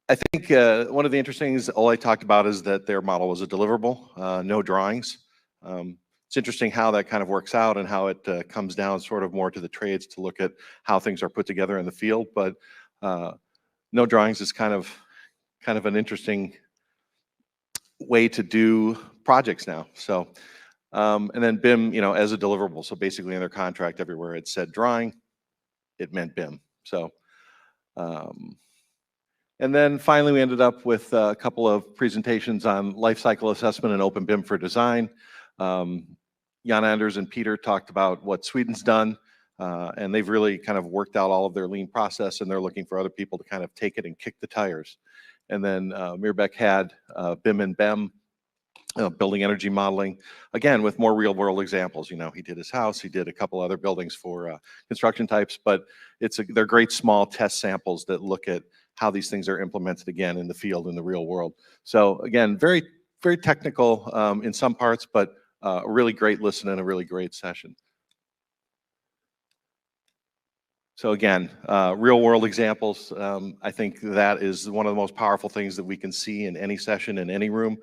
I think one of the interesting things Ole talked about is that their model was a deliverable, no drawings. It's interesting how that kind of works out and how it comes down sort of more to the trades to look at how things are put together in the field. But no drawings is kind of an interesting way to do projects now. So, and then BIM, you know, as a deliverable. So basically in their contract everywhere it said drawing, it meant BIM. So, and then finally we ended up with a couple of presentations on life cycle assessment and open BIM for design. Jan Anders and Peter talked about what Sweden's done, and they've really kind of worked out all of their lean process, and they're looking for other people to kind of take it and kick the tires. And then Mirbek had BIM and BEM, building energy modeling, again, with more real world examples. You know, he did his house, he did a couple other buildings for construction types, but they're great small test samples that look at how these things are implemented again in the field, in the real world. So again, very, very technical in some parts, but a really great listen and a really great session. So again, real world examples, I think that is one of the most powerful things that we can see in any session, in any room.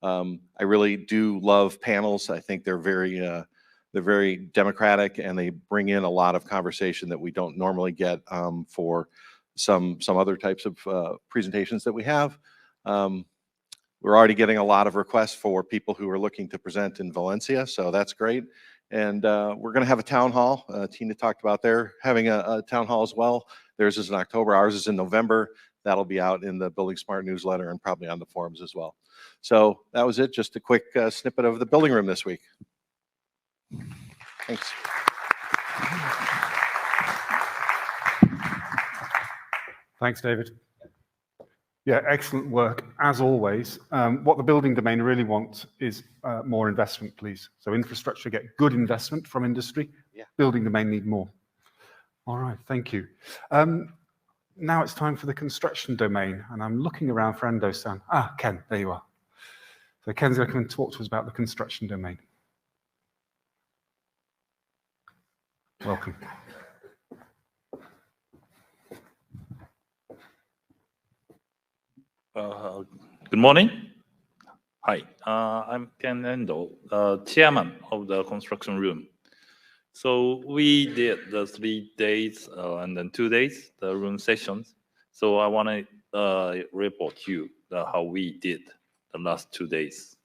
I really do love panels. I think they're very democratic, and they bring in a lot of conversation that we don't normally get for some other types of presentations that we have. We're already getting a lot of requests for people who are looking to present in Valencia, so that's great. And we're going to have a town hall. Tiina talked about their having a town hall as well. Theirs is in October, ours is in November. That'll be out in the buildingSMART newsletter and probably on the forums as well. So that was it, just a quick snippet of the building room this week. Thanks. Thanks, David. Yeah, excellent work, as always. What the building domain really wants is more investment, please. So infrastructure, get good investment from industry. Yeah. Building domain need more. All right, thank you. Now it's time for the construction domain, and I'm looking around for Endo-san. Ah, Ken, there you are. So Ken's going to come and talk to us about the construction domain. Welcome. Good morning. Hi, I'm Ken Endo, chairman of the construction room. So we did the 3 days and then 2 days, the room sessions. So I want to report you how we did the last 2 days.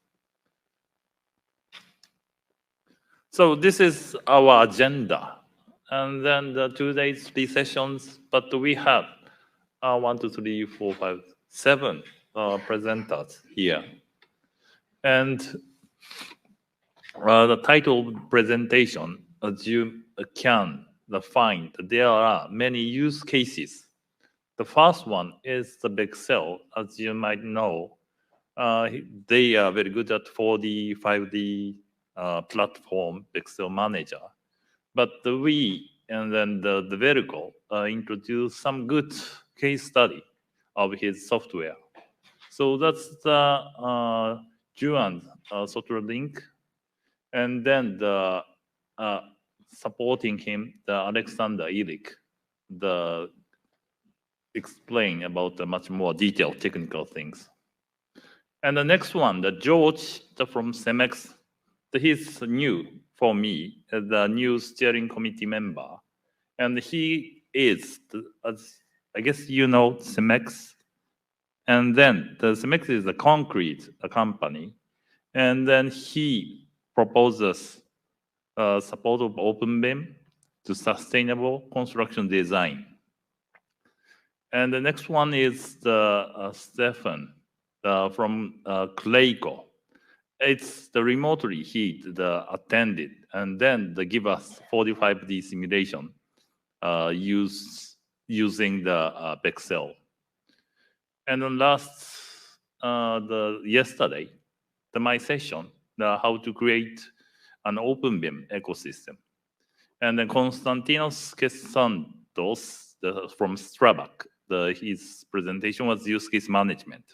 So this is our agenda. And then the 2 days, 3 sessions, but we have 1, 2, 3, 4, 5, 7 presenters here. And the title presentation, as you can find, there are many use cases. The first one is the Bexel. As you might know, they are very good at 4D, 5D platform, Bexel Manager. But we and then the Vertical introduced some good case study of his software. So that's the Juan software link. And then the supporting him, the Alexander Illich, the explain about the much more detailed technical things. And the next one, the George from CEMEX, he's new for me, the new steering committee member. And he is, as I guess you know, CEMEX. And then the CEMEX is a concrete company. And then he proposes support of OpenBIM to sustainable construction design. And the next one is the Stefan from Clayco. It's the remotely he attended, and then they give us 45D simulation using the Bexel. And then last, yesterday, my session, how to create an OpenBIM ecosystem. And then Konstantinos Kesantos from Strabag, his presentation was use case management.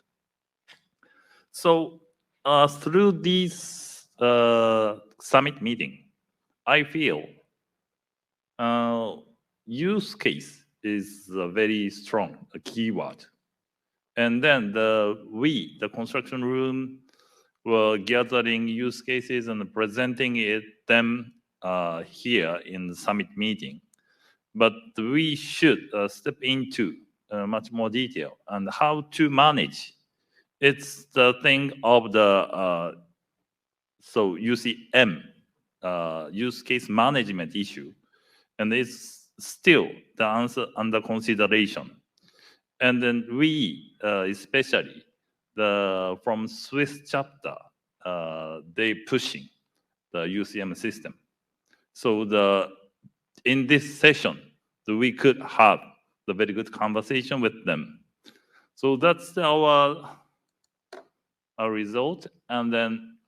So through this summit meeting, I feel use case is a very strong keyword. And then the construction room, were gathering use cases and presenting them here in the summit meeting. But we should step into much more detail and how to manage. It's the thing of the, so UCM, use case management issue. And it's still the answer under consideration. And then we, especially, from Swiss chapter, they pushing the UCM system. So in this session, we could have the very good conversation with them. So that's our result. And then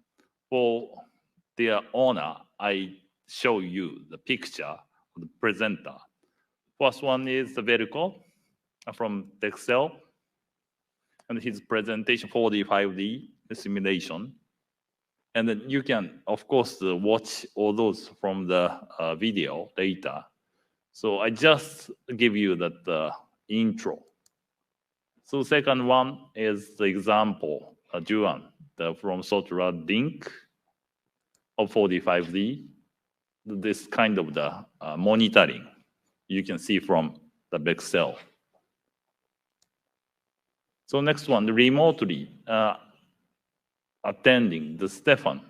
for their honor, I show you the picture of the presenter. First one is the Vertical from Excel. And his presentation 4D, 5D simulation. And then you can, of course, watch all those from the video later. So I just give you that intro. So second one is the example, Juan, from Sotra Link of 4D, 5D. This kind of the monitoring you can see from the Bexel. So next one, remotely attending the Stefan.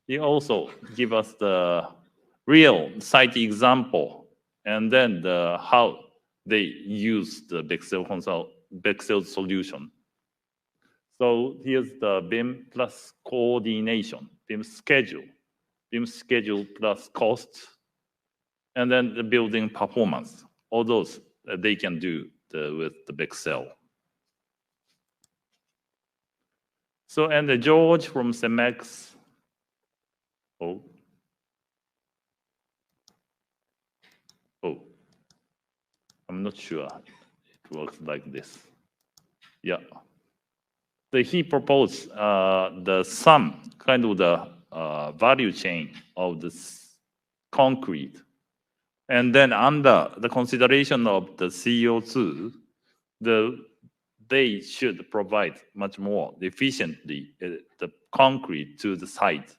He also give us the real site example and then how they use the Bexel solution. So here's the BIM plus coordination, BIM schedule plus cost, and then the building performance. All those they can do with the Bexel. So, and George from CEMEX. Oh, I'm not sure it works like this. Yeah. he proposed some kind of the value chain of this concrete. And then under the consideration of the CO2, they should provide much more efficiently the concrete to the site.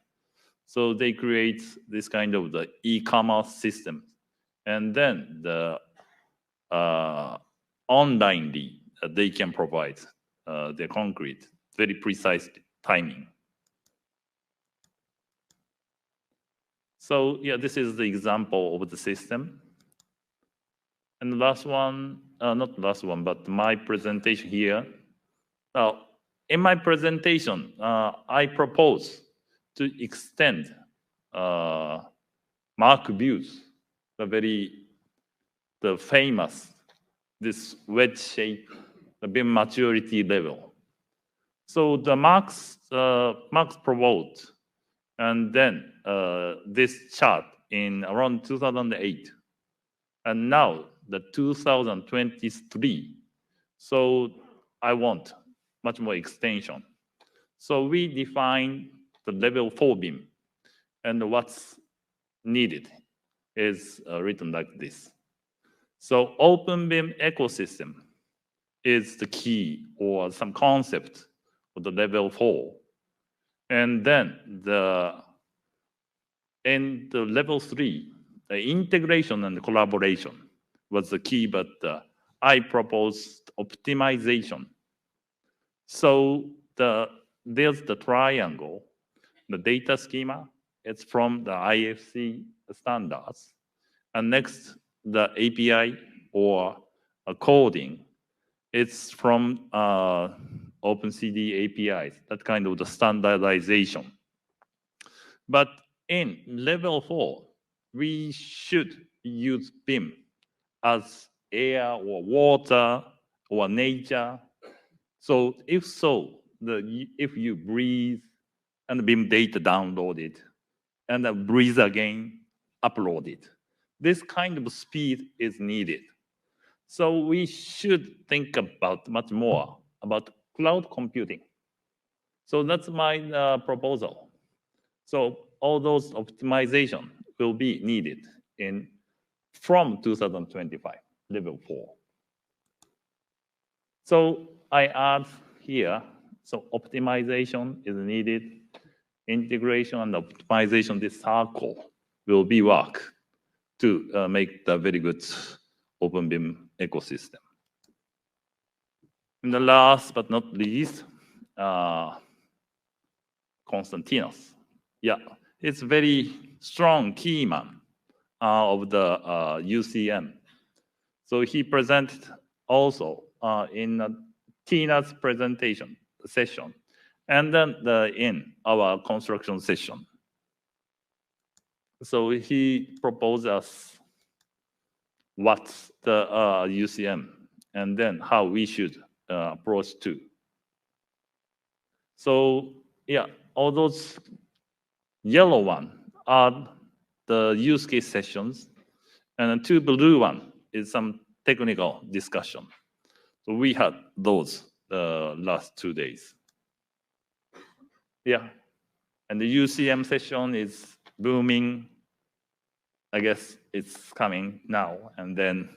So they create this kind of the e-commerce system. And then the onlinely they can provide the concrete, very precise timing. So yeah, this is the example of the system. And the last one, not the last one, but my presentation here. Now, in my presentation, I propose to extend Marc views, the famous, this wedge shape, the beam maturity level. So the Marx proposed, and then this chart in around 2008, and now the 2023. So I want much more extension. So we define the level 4 beam, and what's needed is written like this. So open beam ecosystem is the key or some concept of the level 4. And then in the level 3, the integration and collaboration was the key, but I proposed optimization. So there's the triangle, the data schema. It's from the IFC standards. And next, the API or coding. It's from OpenCD APIs, that kind of the standardization. But in level 4, we should use BIM as air or water or nature. So if so, if you breathe and BIM data downloaded, and then breathe again, upload it. This kind of speed is needed. So we should think about much more about cloud computing. So that's my proposal. So all those optimization will be needed from 2025, level 4. So I add here, so optimization is needed. Integration and optimization, this circle will be work to make the very good open BIM ecosystem. And the last but not least, Konstantinos. Yeah, it's very strong key man of the UCM. So he presented also in Tiina's presentation session, and then in our construction session. So he proposed us what's the UCM, and then how we should approach to. So yeah, all those yellow one are the use case sessions, and the 2 blue one is some technical discussion. So we had those the last 2 days. Yeah, and the UCM session is booming. I guess it's coming now, and then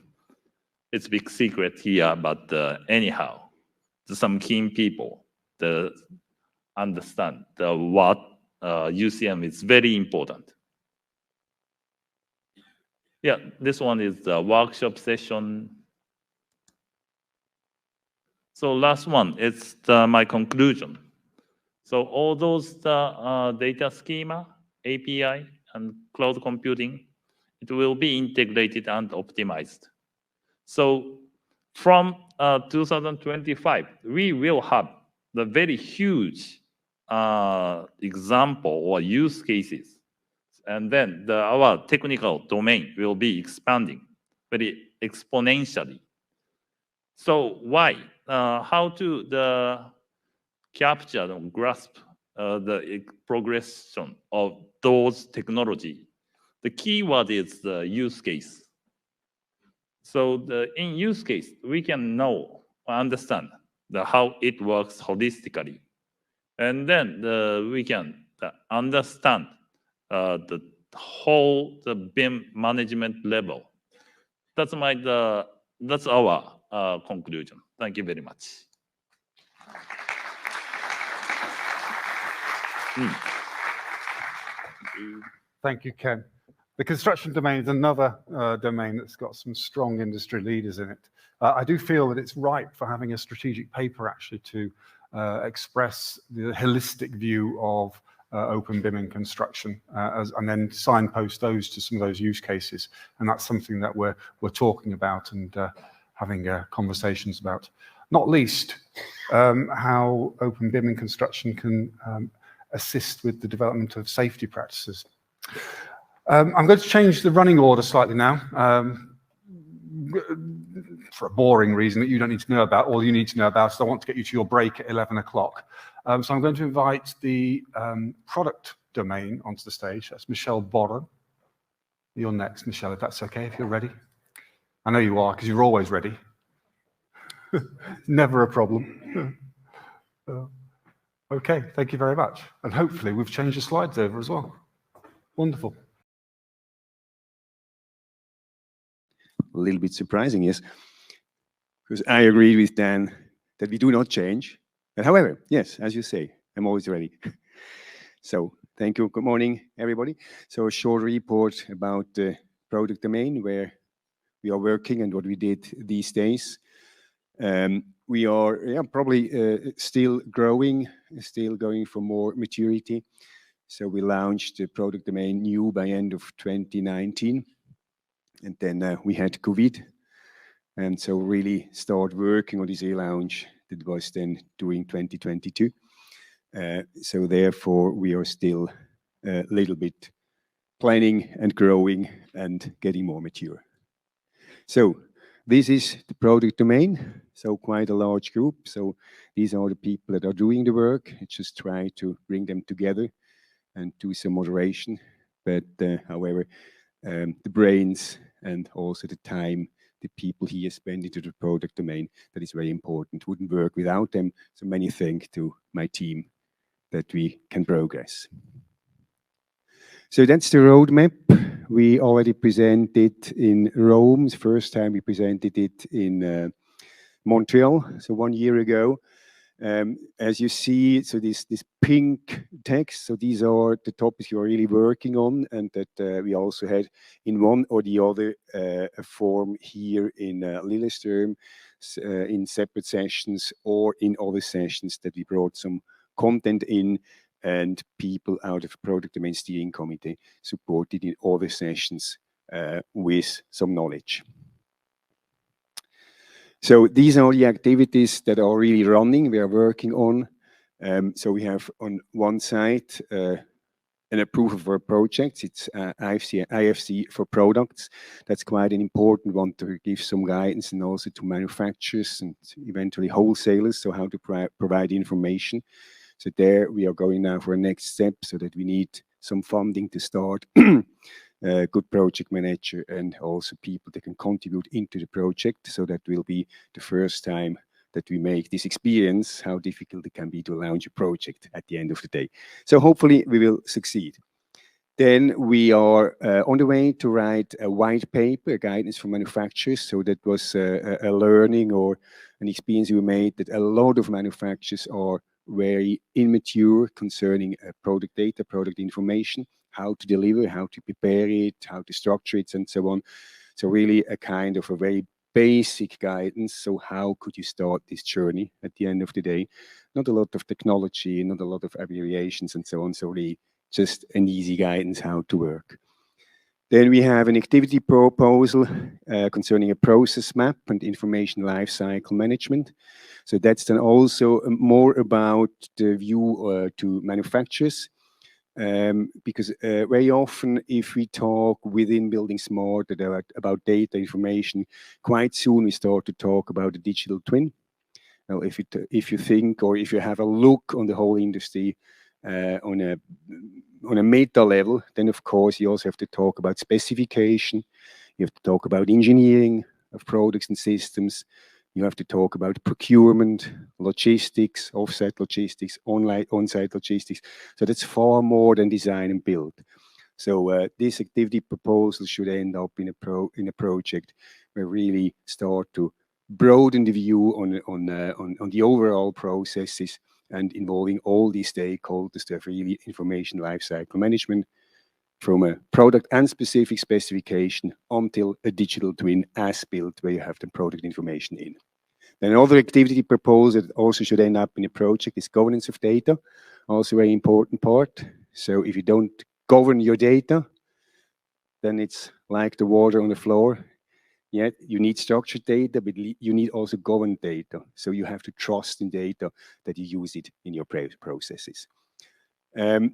it's big secret here, but anyhow, some keen people understand what UCM is very important. Yeah, this one is the workshop session. So last one, it's my conclusion. So all those data schema, API, and cloud computing, it will be integrated and optimized. So from 2025, we will have the very huge example or use cases. And then our technical domain will be expanding very exponentially. So why? How to capture and grasp the progression of those technology? The key word is the use case. So in use case, we can know or understand how it works holistically. And then we can understand the whole BIM management level. That's our conclusion. Thank you very much. Thank you, Ken. The construction domain is another domain that's got some strong industry leaders in it. I do feel that it's ripe for having a strategic paper actually to express the holistic view of open BIM in construction, and then signpost those to some of those use cases. And that's something that we're talking about and having conversations about. Not least, how open BIM in construction can assist with the development of safety practices. I'm going to change the running order slightly now, for a boring reason that you don't need to know about. All you need to know about is I want to get you to your break at 11 o'clock. So I'm going to invite the product domain onto the stage. That's Michel Bohren. You're next, Michel, if that's okay, if you're ready. I know you are, because you're always ready. Never a problem. Okay, thank you very much. And hopefully we've changed the slides over as well. Wonderful. A little bit surprising, yes, because I agree with Dan that we do not change. But however, yes, as you say, I'm always ready. So thank you. Good morning, everybody. So a short report about the product domain where we are working and what we did these days. We are probably still growing, still going for more maturity. So we launched the product domain new by end of 2019. And then we had COVID. And so really start working on this relaunch that was then during 2022. So therefore, we are still a little bit planning and growing and getting more mature. So this is the product domain. So quite a large group. So these are the people that are doing the work. I just try to bring them together and do some moderation. But however, the brains and also the time the people here spend into the product domain, that is very important. Wouldn't work without them. So many thanks to my team that we can progress. So that's the roadmap. We already presented in Rome. The first time we presented it in Montreal, so 1 year ago. As you see, so this pink text, so these are the topics you are really working on, and that we also had in one or the other form here in Lillestrøm, in separate sessions or in other sessions that we brought some content in, and people out of product domain steering committee supported in other sessions with some knowledge. So these are the activities that are really running, we are working on. So we have on one side an approval for projects. It's IFC for products. That's quite an important one to give some guidance, and also to manufacturers and eventually wholesalers, so how to provide information. So there we are going now for a next step, so that we need some funding to start. A good project manager and also people that can contribute into the project. So that will be the first time that we make this experience, how difficult it can be to launch a project at the end of the day. So hopefully we will succeed. Then we are on the way to write a white paper, a guidance for manufacturers. So that was a learning or an experience we made, that a lot of manufacturers are very immature concerning product data, product information, how to deliver, how to prepare it, how to structure it, and so on. So really a kind of a very basic guidance. So how could you start this journey at the end of the day? Not a lot of technology, not a lot of abbreviations and so on. So really just an easy guidance how to work. Then we have an activity proposal concerning a process map and information lifecycle management. So that's then also more about the view to manufacturers. Because very often, if we talk within buildingSMART about data information, quite soon we start to talk about the digital twin. Now, if you think, or if you have a look on the whole industry on a meta level, then of course you also have to talk about specification. You have to talk about engineering of products and systems, You have to talk about procurement, logistics, offsite logistics, on-site logistics. So that's far more than design and build. So this activity proposal should end up in a project where we really start to broaden the view on the overall processes and involving all these stakeholders to have really information lifecycle management from a product and specific specification until a digital twin as built where you have the product information in. Then another activity proposal that also should end up in a project is governance of data, also a very important part. So if you don't govern your data, then it's like the water on the floor. Yeah, you need structured data, but you need also governed data. So you have to trust in data that you use it in your processes.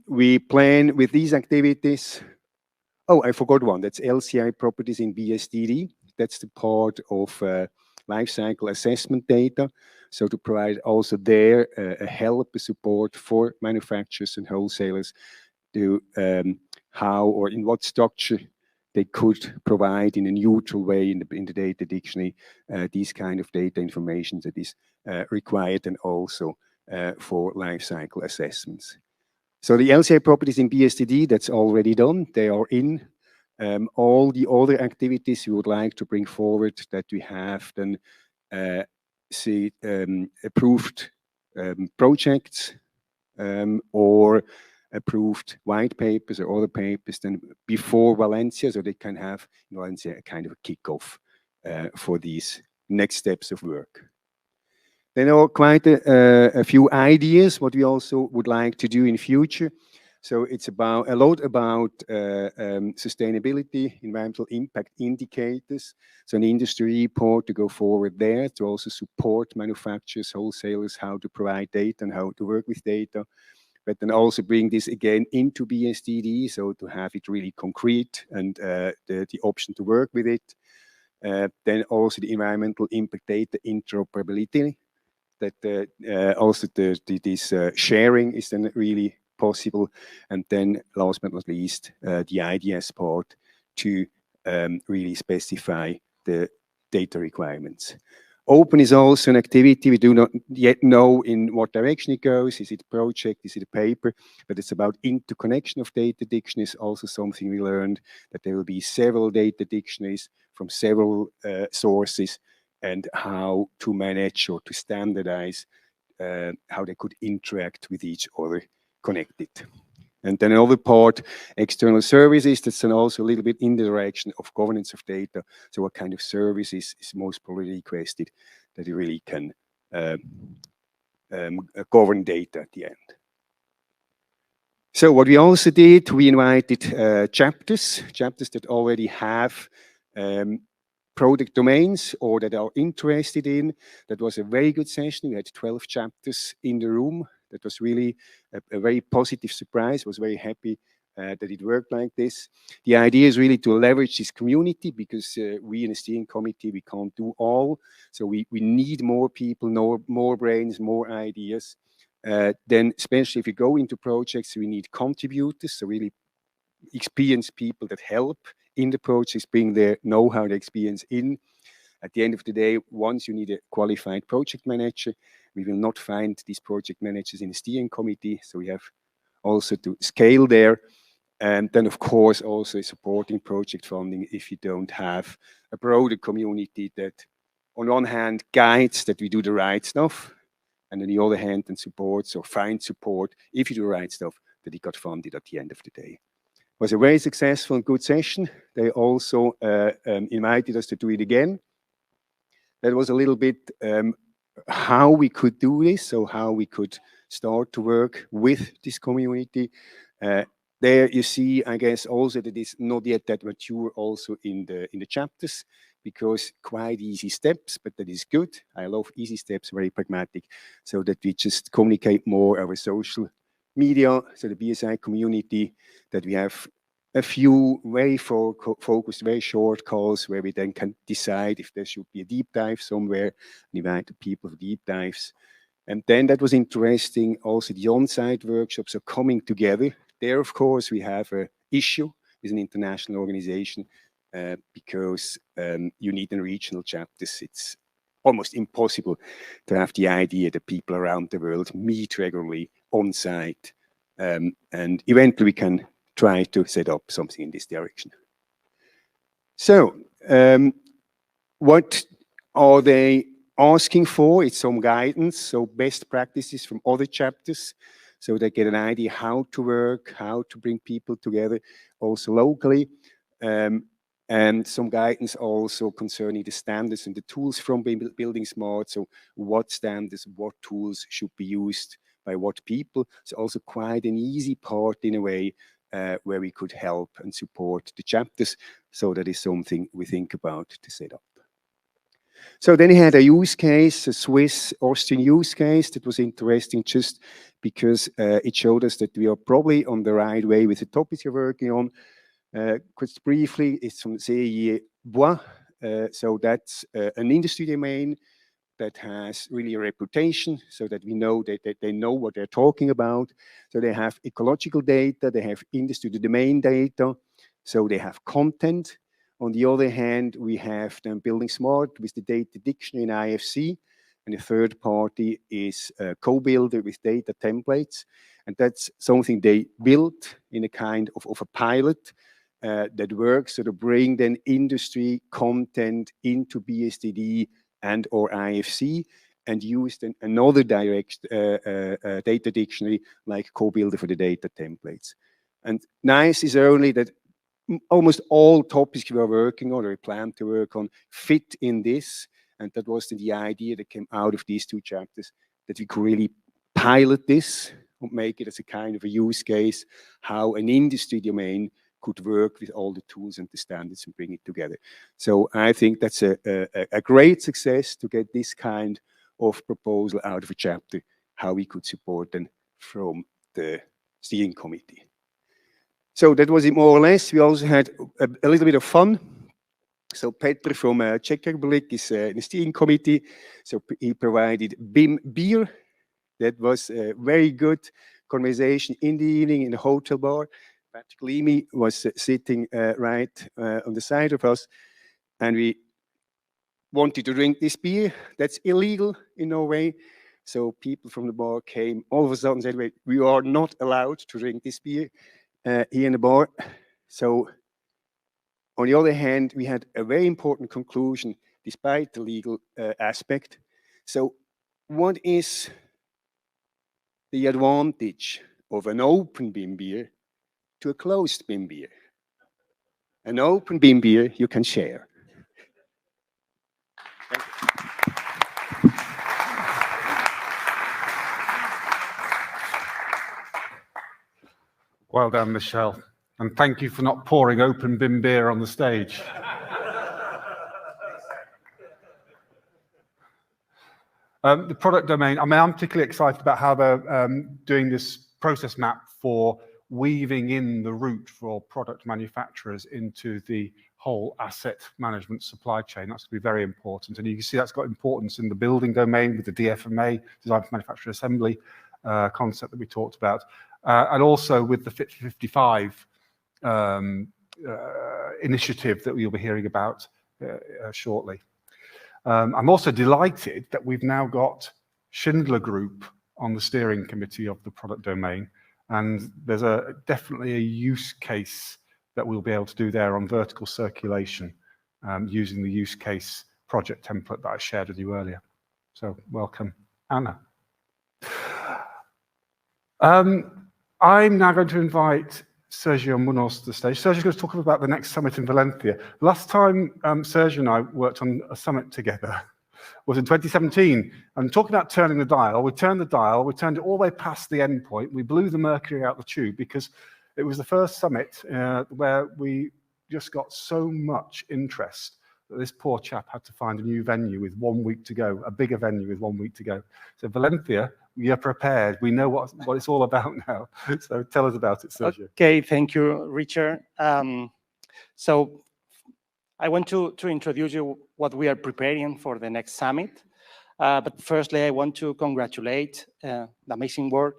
We plan with these activities. Oh, I forgot one. That's LCI properties in BSDD. That's the part of lifecycle assessment data. So to provide also there a help, a support for manufacturers and wholesalers to how or in what structure they could provide in a neutral way in the data dictionary these kind of data information that is required and also for lifecycle assessments. So the LCI properties in BSDD, that's already done. They are in. All the other activities we would like to bring forward that we have then approved projects or approved white papers or other papers then before Valencia, so they can have in Valencia a kind of a kickoff for these next steps of work. There are quite a few ideas what we also would like to do in future. So it's about a lot about sustainability, environmental impact indicators. So an industry report to go forward there to also support manufacturers, wholesalers, how to provide data and how to work with data. But then also bring this again into BSDD, so to have it really concrete and the option to work with it. Then also the environmental impact data interoperability, that also this sharing is then really possible. And then last but not least, the IDS part to really specify the data requirements. Open is also an activity. We do not yet know in what direction it goes. Is it a project? Is it a paper? But it's about interconnection of data dictionaries. Also something we learned that there will be several data dictionaries from several sources and how to manage or to standardize how they could interact with each other connected. And then another part, external services, that's then also a little bit in the direction of governance of data. So what kind of services is most probably requested that you really can govern data at the end. So what we also did, we invited chapters that already have product domains or that are interested in. That was a very good session. We had 12 chapters in the room. That was really a very positive surprise. I was very happy that it worked like this. The idea is really to leverage this community because we in the steering committee, we can't do all. So we need more people, more brains, more ideas. Then especially if you go into projects, we need contributors, so really experienced people that help in the projects, bring their know-how, their experience in. At the end of the day, once you need a qualified project manager, we will not find these project managers in the steering committee. So we have also to scale there. And then, of course, also supporting project funding if you don't have a broader community that, on one hand, guides that we do the right stuff, and on the other hand, then supports or finds support if you do the right stuff, that it got funded at the end of the day. It was a very successful and good session. They also invited us to do it again. That was a little bit how we could do this, so how we could start to work with this community. There you see, I guess, also that it's not yet that mature also in the chapters, because quite easy steps, but that is good. I love easy steps, very pragmatic, so that we just communicate more our social media, so the BSI community, that we have a few very focused, very short calls where we then can decide if there should be a deep dive somewhere, and invite the people for deep dives. And then that was interesting. Also, the on-site workshops are coming together. There, of course, we have an issue with an international organization because you need in regional chapters. It's almost impossible to have the idea that people around the world meet regularly on site. And eventually we can try to set up something in this direction. So what are they asking for? It's some guidance, so best practices from other chapters, so they get an idea how to work, how to bring people together, also locally. And some guidance also concerning the standards and the tools from buildingSMART. So what standards, what tools should be used by what people. So also quite an easy part in a way where we could help and support the chapters. So that is something we think about to set up. So then he had a use case, a Swiss-Austrian use case that was interesting just because it showed us that we are probably on the right way with the topics you're working on. Quite briefly, it's from CEI Bois. So that's an industry domain that has really a reputation, so that we know that they know what they're talking about. So they have ecological data, they have industry domain data, so they have content. On the other hand, we have them buildingSMART with the data dictionary in IFC, and the third party is co-builder with data templates. And that's something they built in a kind of a pilot that works, so to bring then industry content into BSDD and or IFC, and use then another direct data dictionary like co-builder for the data templates. And nice is only that almost all topics we are working on or we plan to work on fit in this, and that was the idea that came out of these two chapters, that we could really pilot this and make it as a kind of a use case, how an industry domain could work with all the tools and the standards and bring it together. So I think that's a great success to get this kind of proposal out of a chapter, how we could support them from the steering committee. So that was it more or less. We also had a little bit of fun. So Petr from Czech Republic is in the steering committee. So he provided BIM beer. That was a very good conversation in the evening in the hotel bar. Patrick Leamy was sitting right on the side of us, and we wanted to drink this beer. That's illegal in Norway. So people from the bar came all of a sudden and said, wait, we are not allowed to drink this beer here in the bar. So on the other hand, we had a very important conclusion despite the legal aspect. So what is the advantage of an open BIM beer to a closed BIM beer? An open BIM beer you can share. Well done, Michel. And thank you for not pouring open BIM beer on the stage. The product domain, I mean, I'm particularly excited about how they're doing this process map for weaving in the route for product manufacturers into the whole asset management supply chain. That's going to be very important. And you can see that's got importance in the building domain with the DFMA, Design for Manufacturing Assembly concept that we talked about. And also with the Fit for 55 initiative that you'll be hearing about shortly. I'm also delighted that we've now got Schindler Group on the steering committee of the product domain, and there's definitely a use case that we'll be able to do there on vertical circulation using the use case project template that I shared with you earlier. So welcome, Anna. I'm now going to invite Sergio Muñoz to the stage. Sergio's going to talk about the next summit in Valencia. Last time Sergio and I worked on a summit together was in 2017. And talking about turning the dial, we turned it all the way past the end point. We blew the mercury out the tube because it was the first summit where we just got so much interest that this poor chap had to find a new venue with 1 week to go, a bigger venue with 1 week to go. So Valencia, we are prepared. We know what it's all about now. So tell us about it, Sergio. Okay, thank you, Richard. So I want to introduce you what we are preparing for the next summit. But firstly, I want to congratulate the amazing work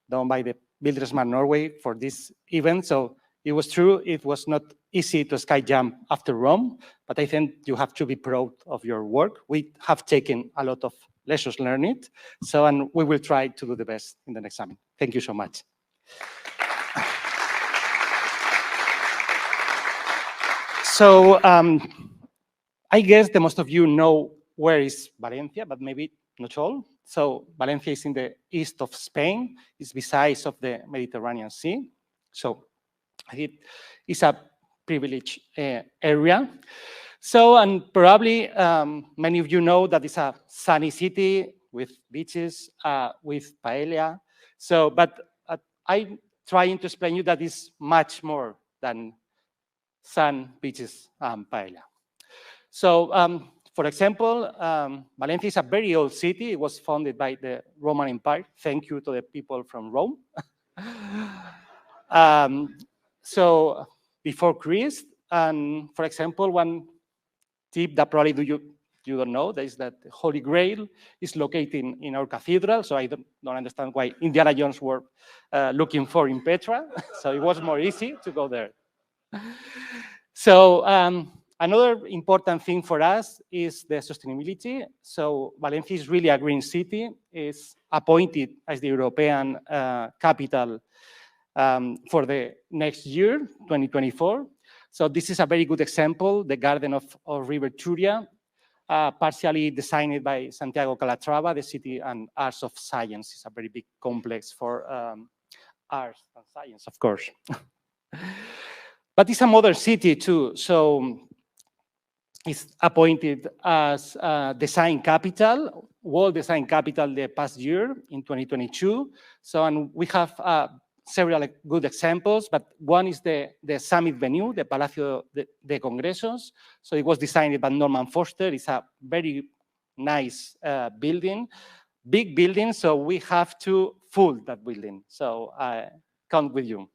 done by the buildingSMART Norway for this event. So It was true, it was not easy to sky jump after Rome, but I think you have to be proud of your work. We have taken a lot of lessons learned, so and we will try to do the best in the next summit. Thank you so much. So I guess the most of you know where is Valencia, but maybe not all. So Valencia is in the east of Spain. It's beside of the Mediterranean Sea. So it's a privileged area. So, and probably many of you know that it's a sunny city with beaches, with paella. So, but I'm trying to explain you that it's much more than sun, beaches, and paella. So, for example, Valencia is a very old city. It was founded by the Roman Empire. Thank you to the people from Rome. So before Christ, and for example, one tip that probably you don't know is that the Holy Grail is located in our cathedral. So I don't understand why Indiana Jones were looking for in Petra. So it was more easy to go there. So another important thing for us is the sustainability. So Valencia is really a green city. It's appointed as the European capital for the next year, 2024. So this is a very good example, the Garden of River Turia, partially designed by Santiago Calatrava, the City and Arts of Science. It's a very big complex for arts and science, of course. But it's a modern city too. So it's appointed as design capital, world design capital the past year in 2022. So, and we have several good examples, but one is the summit venue, the Palacio de Congresos. So it was designed by Norman Foster. It's a very nice building, big building. So we have to fill that building. So I count with you.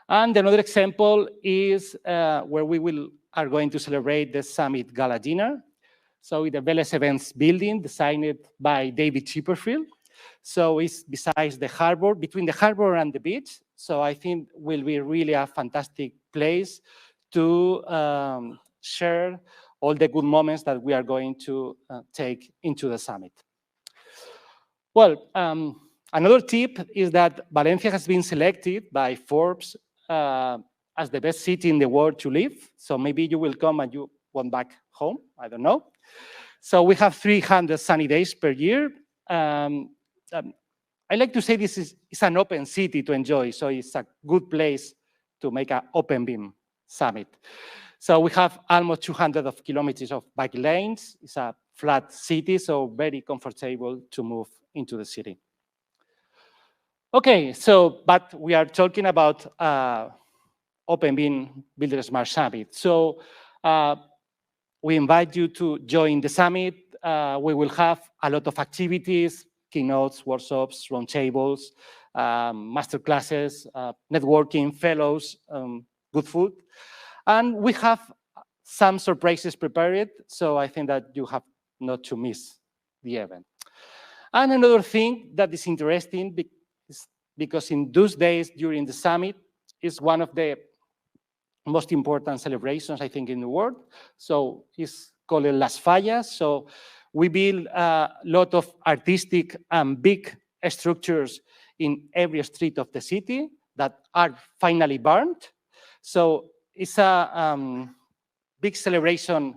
And another example is where we are going to celebrate the summit gala dinner. So in the Vélez Events building, designed by David Chipperfield. So it's besides the harbor, between the harbor and the beach. So I think will be really a fantastic place to share all the good moments that we are going to take into the summit. Well, another tip is that Valencia has been selected by Forbes as the best city in the world to live. So maybe you will come and you want back home, I don't know. So we have 300 sunny days per year. I like to say this is an open city to enjoy, so it's a good place to make an open beam summit. So we have almost 200 kilometers of bike lanes. It's a flat city, so very comfortable to move into the city. Okay, so, but we are talking about Open Beam buildingSMART Summit. So we invite you to join the summit. We will have a lot of activities, keynotes, workshops, roundtables, masterclasses, networking, fellows, good food. And we have some surprises prepared, so I think that you have not to miss the event. And another thing that is interesting is because in those days during the summit is one of the most important celebrations, I think, in the world. So it's called Las Fallas. So we build a lot of artistic and big structures in every street of the city that are finally burned. So it's a big celebration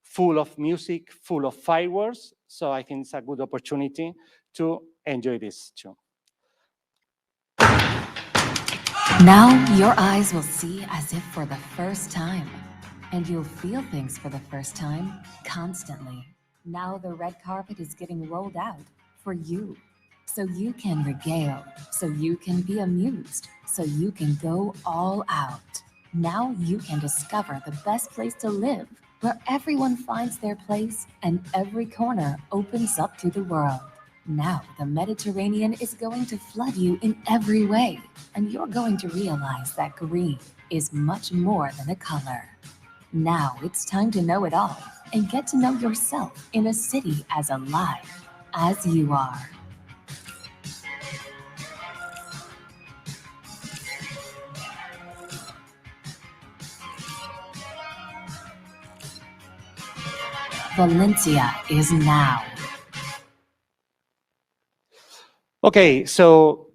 full of music, full of fireworks. So I think it's a good opportunity to enjoy this too. Now your eyes will see as if for the first time, and you'll feel things for the first time constantly. Now the red carpet is getting rolled out for you, so you can regale, so you can be amused, so you can go all out. Now you can discover the best place to live, where everyone finds their place and every corner opens up to the world. Now the Mediterranean is going to flood you in every way, and you're going to realize that green is much more than a color. Now it's time to know it all and get to know yourself in a city as alive as you are. Valencia is now. Okay, so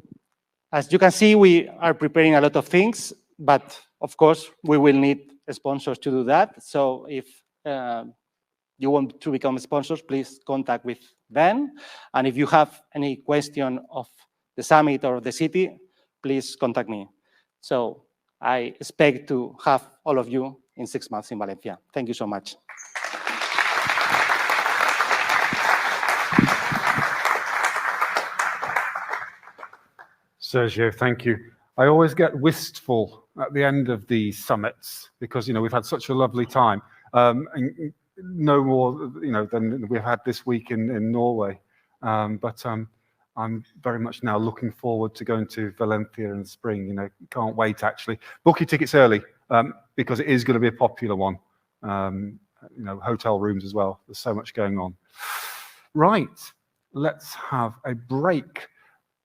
as you can see, we are preparing a lot of things, but of course, we will need sponsors to do that. So if you want to become sponsors, please contact with them. And if you have any question of the summit or the city, please contact me. So I expect to have all of you in 6 months in Valencia. Thank you so much. Sergio, thank you. I always get wistful at the end of these summits because, we've had such a lovely time. And no more, than we've had this week in Norway. But I'm very much now looking forward to going to Valencia in spring. Can't wait, actually. Book your tickets early because it is going to be a popular one. Hotel rooms as well. There's so much going on. Right, let's have a break.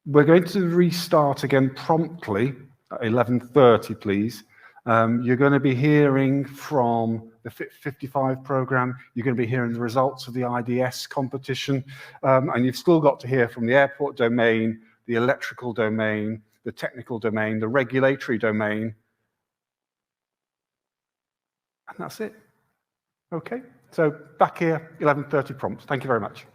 We're going to restart again promptly at 11:30, please. You're going to be hearing from the Fit 55 program. You're going to be hearing the results of the IDS competition. And you've still got to hear from the airport domain, the electrical domain, the technical domain, the regulatory domain. And that's it. Okay, so back here, 11:30 prompt. Thank you very much.